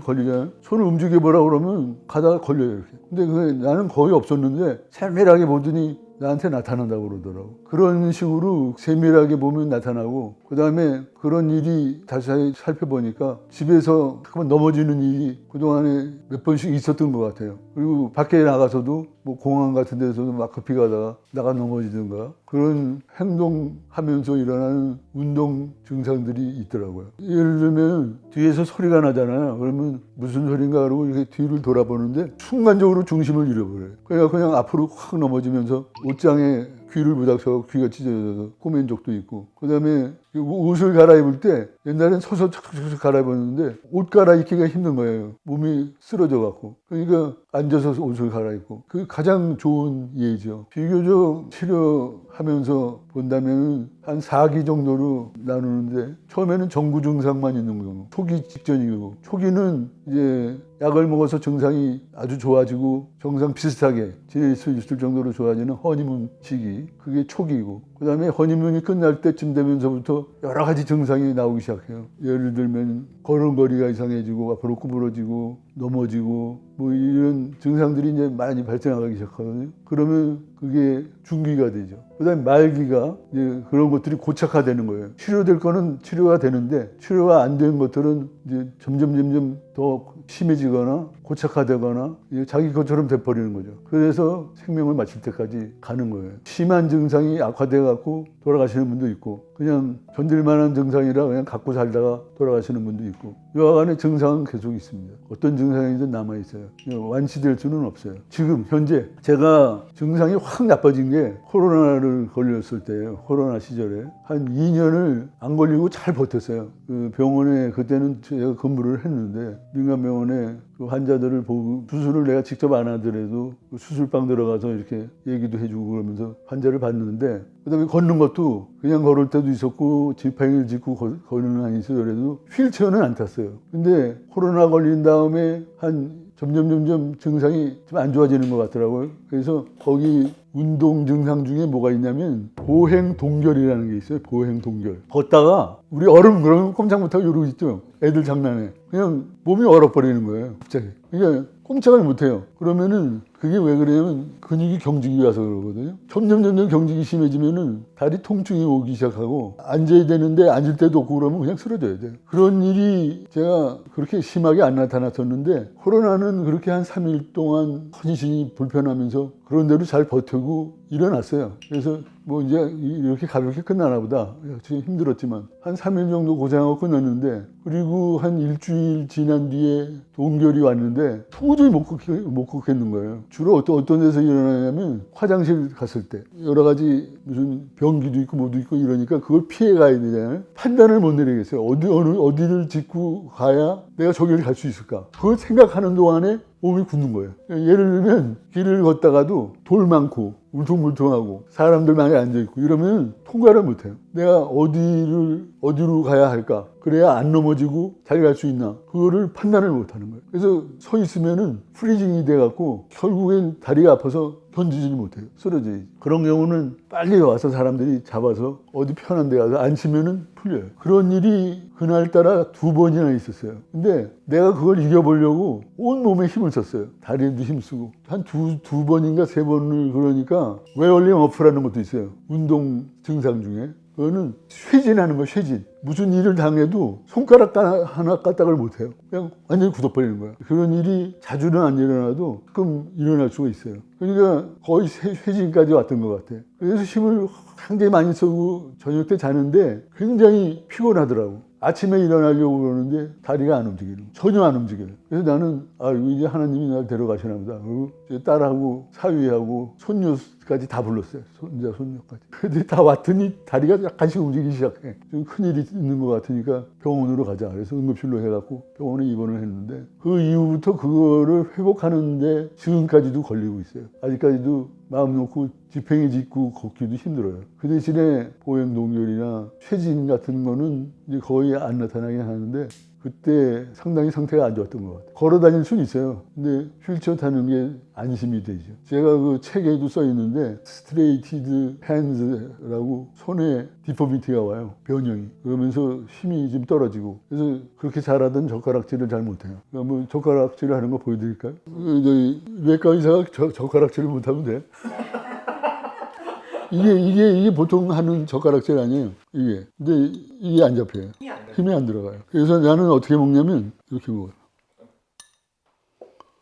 걸리잖아요. 손을 움직여 보라 그러면 가다가 걸려요 이렇게. 근데 그게 나는 거의 없었는데 세밀하게 보더니 나한테 나타난다고 그러더라고. 그런 식으로 세밀하게 보면 나타나고, 그 다음에 그런 일이 다시 살펴보니까 집에서 한번 넘어지는 일이 그동안에 몇 번씩 있었던 것 같아요. 그리고 밖에 나가서도 뭐 공항 같은 데서도 막 급히 가다가 나가 넘어지든가 그런 행동하면서 일어나는 운동 증상들이 있더라고요. 예를 들면 뒤에서 소리가 나잖아요. 그러면 무슨 소린가 그러고 이렇게 뒤를 돌아보는데 순간적으로 중심을 잃어버려요. 그냥 앞으로 확 넘어지면서 옷장에 귀를 부닥쳐서 귀가 찢어져서 꼬맨 적도 있고, 그 다음에 옷을 갈아입을 때 옛날엔 서서 착착착 갈아입었는데 옷 갈아입기가 힘든 거예요. 몸이 쓰러져 갖고. 그러니까 앉아서 옷을 갈아입고. 그게 가장 좋은 예죠. 비교적 치료하면서 본다면 한 4기 정도로 나누는데, 처음에는 전구 증상만 있는 경우, 초기 직전이고, 초기는 이제 약을 먹어서 증상이 아주 좋아지고 정상 비슷하게 지낼 수 있을 정도로 좋아지는 허니문 시기, 그게 초기이고, 그 다음에 허니문이 끝날 때쯤 되면서부터 여러 가지 증상이 나오기 시작해요. 예를 들면 걸음걸이가 이상해지고 앞으로 구부러지고 넘어지고 뭐 이런 증상들이 이제 많이 발생하기 시작하거든요. 그러면 그게 중기가 되죠. 그 다음에 말기가 이제 그런 것들이 고착화되는 거예요. 치료될 거는 치료가 되는데 치료가 안 된 것들은 이제 점점 더 심해지거나 고착화되거나 자기 것처럼 돼버리는 거죠. 그래서 생명을 마칠 때까지 가는 거예요. 심한 증상이 악화돼 갖고 돌아가시는 분도 있고, 그냥 견딜만한 증상이라 그냥 갖고 살다가 돌아가시는 분도 있고, 여하간의 증상은 계속 있습니다. 어떤 증상이든 남아 있어요. 완치될 수는 없어요. 지금 현재 제가 증상이 확 나빠진 게 코로나를 걸렸을 때예요. 코로나 시절에 한 2년을 안 걸리고 잘 버텼어요. 그 병원에 그때는 제가 근무를 했는데, 민간병원에 그 환자들을 보고 수술을 내가 직접 안 하더라도 그 수술방 들어가서 이렇게 얘기도 해주고 그러면서 환자를 봤는데, 그다음에 걷는 것도 그냥 걸을 때도 있었고 지팡이를 짚고 걷는 한이 있어도 휠체어는 안 탔어요. 근데 코로나 걸린 다음에 한 점점 증상이 좀 안 좋아지는 것 같더라고요. 그래서 거기 운동 증상 중에 뭐가 있냐면 보행동결이라는 게 있어요. 보행동결. 걷다가 우리 얼음 그러면 꼼짝 못하고 이러고 있죠. 애들 장난에. 그냥 몸이 얼어버리는 거예요. 갑자기. 그러니까 꼼짝을 못해요. 그러면은 그게 왜 그러냐면 근육이 경직이 와서 그러거든요. 점점 경직이 심해지면은 다리 통증이 오기 시작하고 앉아야 되는데 앉을 데도 없고 그러면 그냥 쓰러져야 돼요. 그런 일이 제가 그렇게 심하게 안 나타났었는데, 코로나는 그렇게 한 3일 동안 헌신이 불편하면서 그런대로 잘 버티고 일어났어요. 그래서 뭐 이제 이렇게 가볍게 끝나나 보다. 지금 힘들었지만 한 3일 정도 고생하고 끝났는데, 그리고 한 일주일 지난 뒤에 동결이 왔는데 도저히 못 걷겠는 거예요. 주로 어떤 데서 일어나냐면 화장실 갔을 때 여러 가지 무슨 변기도 있고 뭐도 있고 이러니까 그걸 피해 가야 되잖아요. 판단을 못 내리겠어요. 어디를 짚고 가야 내가 저기를 갈 수 있을까? 그걸 생각하는 동안에 몸이 굳는 거예요. 예를 들면 길을 걷다가도 돌 많고 울퉁불퉁하고 사람들 많이 앉아있고 이러면 통과를 못해요. 내가 어디로 가야 할까? 그래야 안 넘어지고 잘 갈 수 있나? 그거를 판단을 못하는 거예요. 그래서 서 있으면은 프리징이 돼갖고 결국엔 다리가 아파서 견디지 못해요. 쓰러져야지. 그런 경우는 빨리 와서 사람들이 잡아서 어디 편한 데 가서 앉히면은 풀려요. 그런 일이 그날따라 2번이나 있었어요. 근데 내가 그걸 이겨보려고 온몸에 힘을 썼어요. 다리에도 힘쓰고. 한 두 번인가 3번을 그러니까 웨얼링 어프라는 것도 있어요. 운동 증상 중에. 그거는 쇠진하는 거야, 쇠진. 무슨 일을 당해도 손가락 하나 까딱을 못 해요. 그냥 완전히 굳어버리는 거야. 그런 일이 자주는 안 일어나도 가끔 일어날 수가 있어요. 그러니까 거의 쇠진까지 왔던 것 같아. 그래서 힘을 상당히 많이 쓰고 저녁 때 자는데 굉장히 피곤하더라고. 아침에 일어나려고 그러는데 다리가 안 움직이는 거야. 전혀 안 움직여요. 그래서 나는 이제 하나님이 날 데려가시나 보다. 그리고 딸하고 사위하고 손녀까지 다 불렀어요. 손자, 손녀까지. 근데 다 왔더니 다리가 약간씩 움직이기 시작해. 좀 큰일이 있는 것 같으니까 병원으로 가자. 그래서 응급실로 해갖고 병원에 입원을 했는데 그 이후부터 그거를 회복하는데 지금까지도 걸리고 있어요. 아직까지도 마음 놓고 지팽이 짚고 걷기도 힘들어요. 그 대신에 보행동결이나 쇠진 같은 거는 이제 거의 안 나타나긴 하는데 그때 상당히 상태가 안 좋았던 것 같아요. 걸어 다닐 수는 있어요. 근데 휠체어 타는 게 안심이 되죠. 제가 그 책에도 써 있는데 스트레이티드 핸즈라고 손에 디포미티가 와요. 변형이. 그러면서 힘이 좀 떨어지고. 그래서 그렇게 잘하던 젓가락질을 잘 못해요. 그러니까 뭐 젓가락질을 하는 거 보여드릴까요? 외과 의사가 젓가락질을 못하면 돼. 이게 보통 하는 젓가락질 아니에요. 이게. 근데 이게 안 잡혀요. 힘이 안 들어가요. 그래서 나는 어떻게 먹냐면 이렇게 먹어요.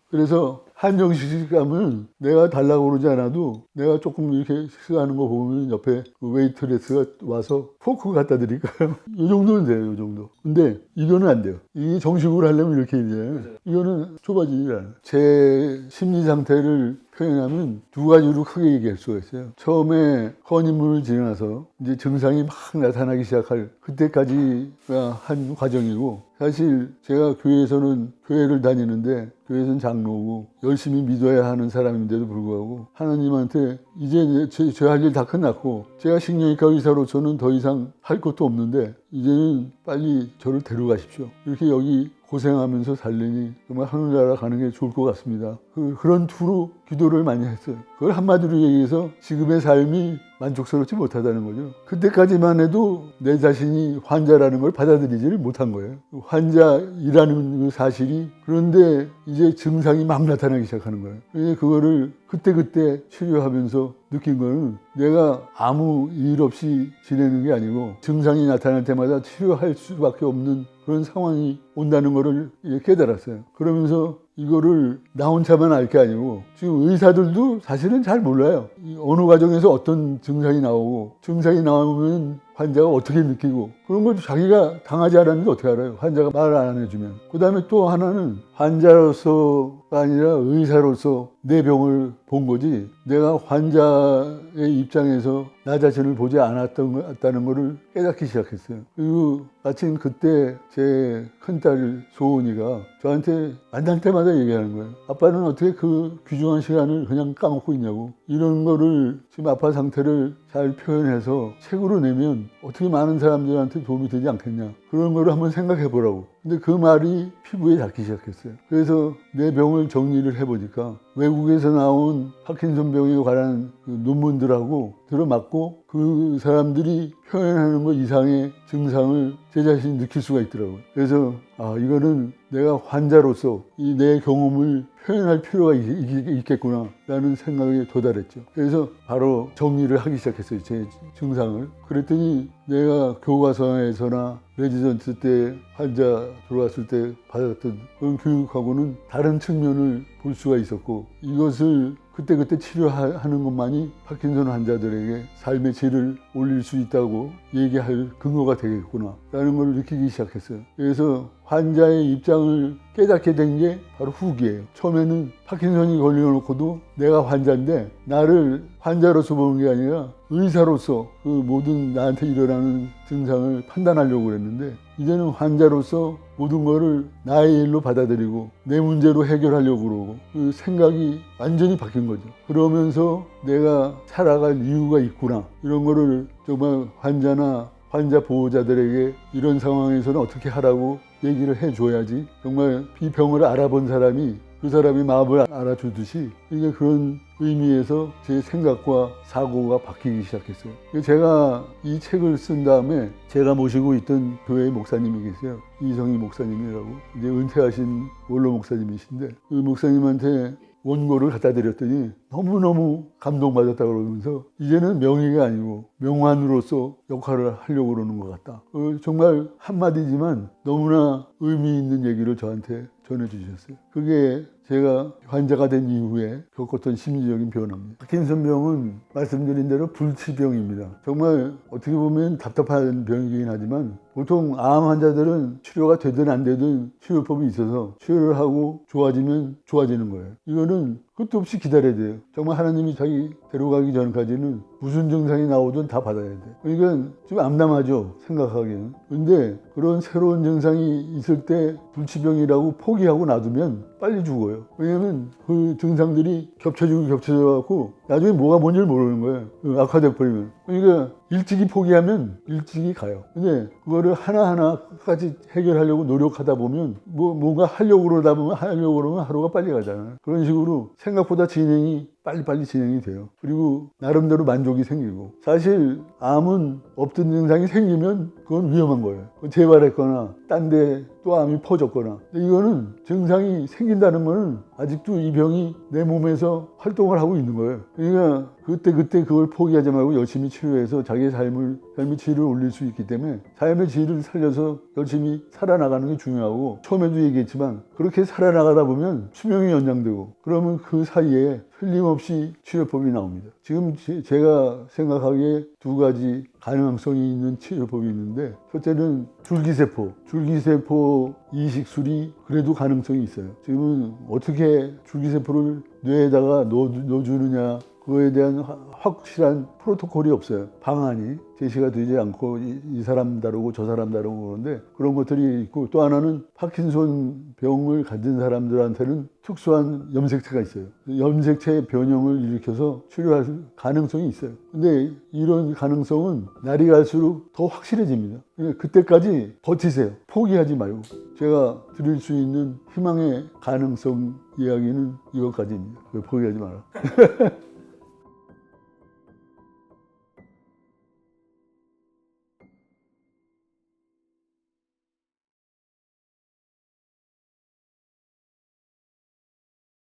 그래서 한정식감은 내가 달라고 그러지 않아도 내가 조금 이렇게 식사하는 거 보면 옆에 그 웨이트레스가 와서 포크 갖다 드릴까요? 이 정도는 돼요, 이 정도. 근데 이거는 안 돼요. 이게 정식으로 하려면 이렇게 해야 돼요. 이거는 좁아지질 않아요. 제 심리 상태를 표현하면 두 가지로 크게 얘기할 수가 있어요. 처음에 허니문을 지나서 이제 증상이 막 나타나기 시작할 그때까지가 한 과정이고, 사실 제가 교회를 다니는데 교회에서는 장로고 열심히 믿어야 하는 사람인데도 불구하고 하나님한테 이제 제 할 일 다 끝났고 제가 식량외과 의사로서는 더 이상 할 것도 없는데 이제는 빨리 저를 데려가십시오. 이렇게 여기 고생하면서 살려니 정말 하늘나라 가는 게 좋을 것 같습니다. 그런 투로 기도를 많이 했어요. 그걸 한마디로 얘기해서 지금의 삶이 만족스럽지 못하다는 거죠. 그때까지만 해도 내 자신이 환자라는 걸 받아들이지를 못한 거예요. 환자이라는 그 사실이. 그런데 이제 증상이 막 나타나기 시작하는 거예요. 그거를 그때 치료하면서 느낀 거는 내가 아무 일 없이 지내는 게 아니고 증상이 나타날 때마다 치료할 수밖에 없는 그런 상황이 온다는 거를 깨달았어요. 그러면서 이거를 나 혼자만 알 게 아니고 지금 의사들도 사실은 잘 몰라요. 어느 과정에서 어떤 증상이 나오고 증상이 나오면 환자가 어떻게 느끼고 그런 걸 자기가 당하지 않았는데 어떻게 알아요? 환자가 말을 안 해주면. 그 다음에 또 하나는 환자로서가 아니라 의사로서 내 병을 본 거지 내가 환자의 입장에서 나 자신을 보지 않았다는 거를 깨닫기 시작했어요. 그리고 마침 그때 제 큰딸 소은이가 저한테 만날 때마다 얘기하는 거예요. 아빠는 어떻게 그 귀중한 시간을 그냥 까먹고 있냐고. 이런 거를 지금 아빠 상태를 잘 표현해서 책으로 내면 어떻게 많은 사람들한테 도움이 되지 않겠냐. 그런 거를 한번 생각해 보라고. 근데 그 말이 피부에 닿기 시작했어요. 그래서 내 병을 정리를 해보니까 외국에서 나온 파킨슨 병에 관한 그 논문들하고 들어맞고 그 사람들이 표현하는 것 이상의 증상을 제 자신이 느낄 수가 있더라고요. 그래서 이거는 내가 환자로서 이 내 경험을 표현할 필요가 있겠구나 라는 생각에 도달했죠. 그래서 바로 정리를 하기 시작했어요. 제 증상을. 그랬더니 내가 교과서에서나 레지던트 때 환자 들어왔을 때 받았던 그런 교육하고는 다른 측면을 볼 수가 있었고 이것을 그때 치료하는 것만이 파킨슨 환자들에게 삶의 질을 올릴 수 있다고 얘기할 근거가 되겠구나 라는 걸 느끼기 시작했어요. 그래서 환자의 입장을 깨닫게 된 게 바로 후기예요. 처음에는 파킨슨이 걸려놓고도 내가 환자인데 나를 환자로서 보는 게 아니라 의사로서 그 모든 나한테 일어나는 증상을 판단하려고 그랬는데 이제는 환자로서 모든 거를 나의 일로 받아들이고 내 문제로 해결하려고 그러고 그 생각이 완전히 바뀐 거죠. 그러면서 내가 살아갈 이유가 있구나. 이런 거를 정말 환자나 환자 보호자들에게 이런 상황에서는 어떻게 하라고 얘기를 해줘야지 정말 이 병을 알아본 사람이 그 사람이 마음을 알아주듯이 이게 그런 의미에서 제 생각과 사고가 바뀌기 시작했어요. 제가 이 책을 쓴 다음에 제가 모시고 있던 교회 목사님이 계세요. 이성희 목사님이라고 이제 은퇴하신 원로 목사님이신데 그 목사님한테 원고를 갖다 드렸더니 너무너무 감동받았다고 그러면서 이제는 명의가 아니고 명환으로서 역할을 하려고 그러는 것 같다. 정말 한마디지만 너무나 의미 있는 얘기를 저한테 전해주셨어요. 그게 제가 환자가 된 이후에 겪었던 심리적인 변화입니다. 파킨슨 병은 말씀드린 대로 불치병입니다. 정말 어떻게 보면 답답한 병이긴 하지만 보통 암 환자들은 치료가 되든 안 되든 치료법이 있어서 치료를 하고 좋아지면 좋아지는 거예요. 이거는 끝도 없이 기다려야 돼요. 정말 하나님이 자기 데려가기 전까지는 무슨 증상이 나오든 다 받아야 돼요. 그러니까 좀 암담하죠, 생각하기에는. 근데 그런 새로운 증상이 있을 때 불치병이라고 포기하고 놔두면 빨리 죽어요. 왜냐면 그 증상들이 겹쳐지고 겹쳐져갖고 나중에 뭐가 뭔지를 모르는 거예요. 악화돼 버리면. 그러니까 일찍이 포기하면 일찍이 가요. 근데 그거를 하나하나까지 해결하려고 노력하다 보면 뭔가 하려고 그러면 하루가 빨리 가잖아요. 그런 식으로 생각보다 진행이 빨리빨리 진행이 돼요. 그리고 나름대로 만족이 생기고. 사실 암은 없던 증상이 생기면 그건 위험한 거예요. 재발했거나 딴 데 또 암이 퍼졌거나. 근데 이거는 증상이 생긴다는 거는 아직도 이 병이 내 몸에서 활동을 하고 있는 거예요. 그러니까 그때 그걸 포기하지 말고 열심히 치료해서 자기의 삶의 질을 올릴 수 있기 때문에 삶의 질을 살려서 열심히 살아나가는 게 중요하고, 처음에도 얘기했지만 그렇게 살아나가다 보면 수명이 연장되고 그러면 그 사이에 틀림없이 치료법이 나옵니다. 지금 제가 생각하기에 두 가지 가능성이 있는 치료법이 있는데, 첫째는 줄기세포 이식술이 그래도 가능성이 있어요. 지금은 어떻게 줄기세포를 뇌에다가 넣어주느냐, 그거에 대한 확실한 프로토콜이 없어요. 방안이 제시가 되지 않고 이 사람 다르고 저 사람 다르고 그러는데 그런 것들이 있고, 또 하나는 파킨손 병을 가진 사람들한테는 특수한 염색체가 있어요. 염색체 변형을 일으켜서 치료할 가능성이 있어요. 근데 이런 가능성은 날이 갈수록 더 확실해집니다. 그때까지 버티세요. 포기하지 말고. 제가 드릴 수 있는 희망의 가능성 이야기는 이것까지입니다. 포기하지 마라.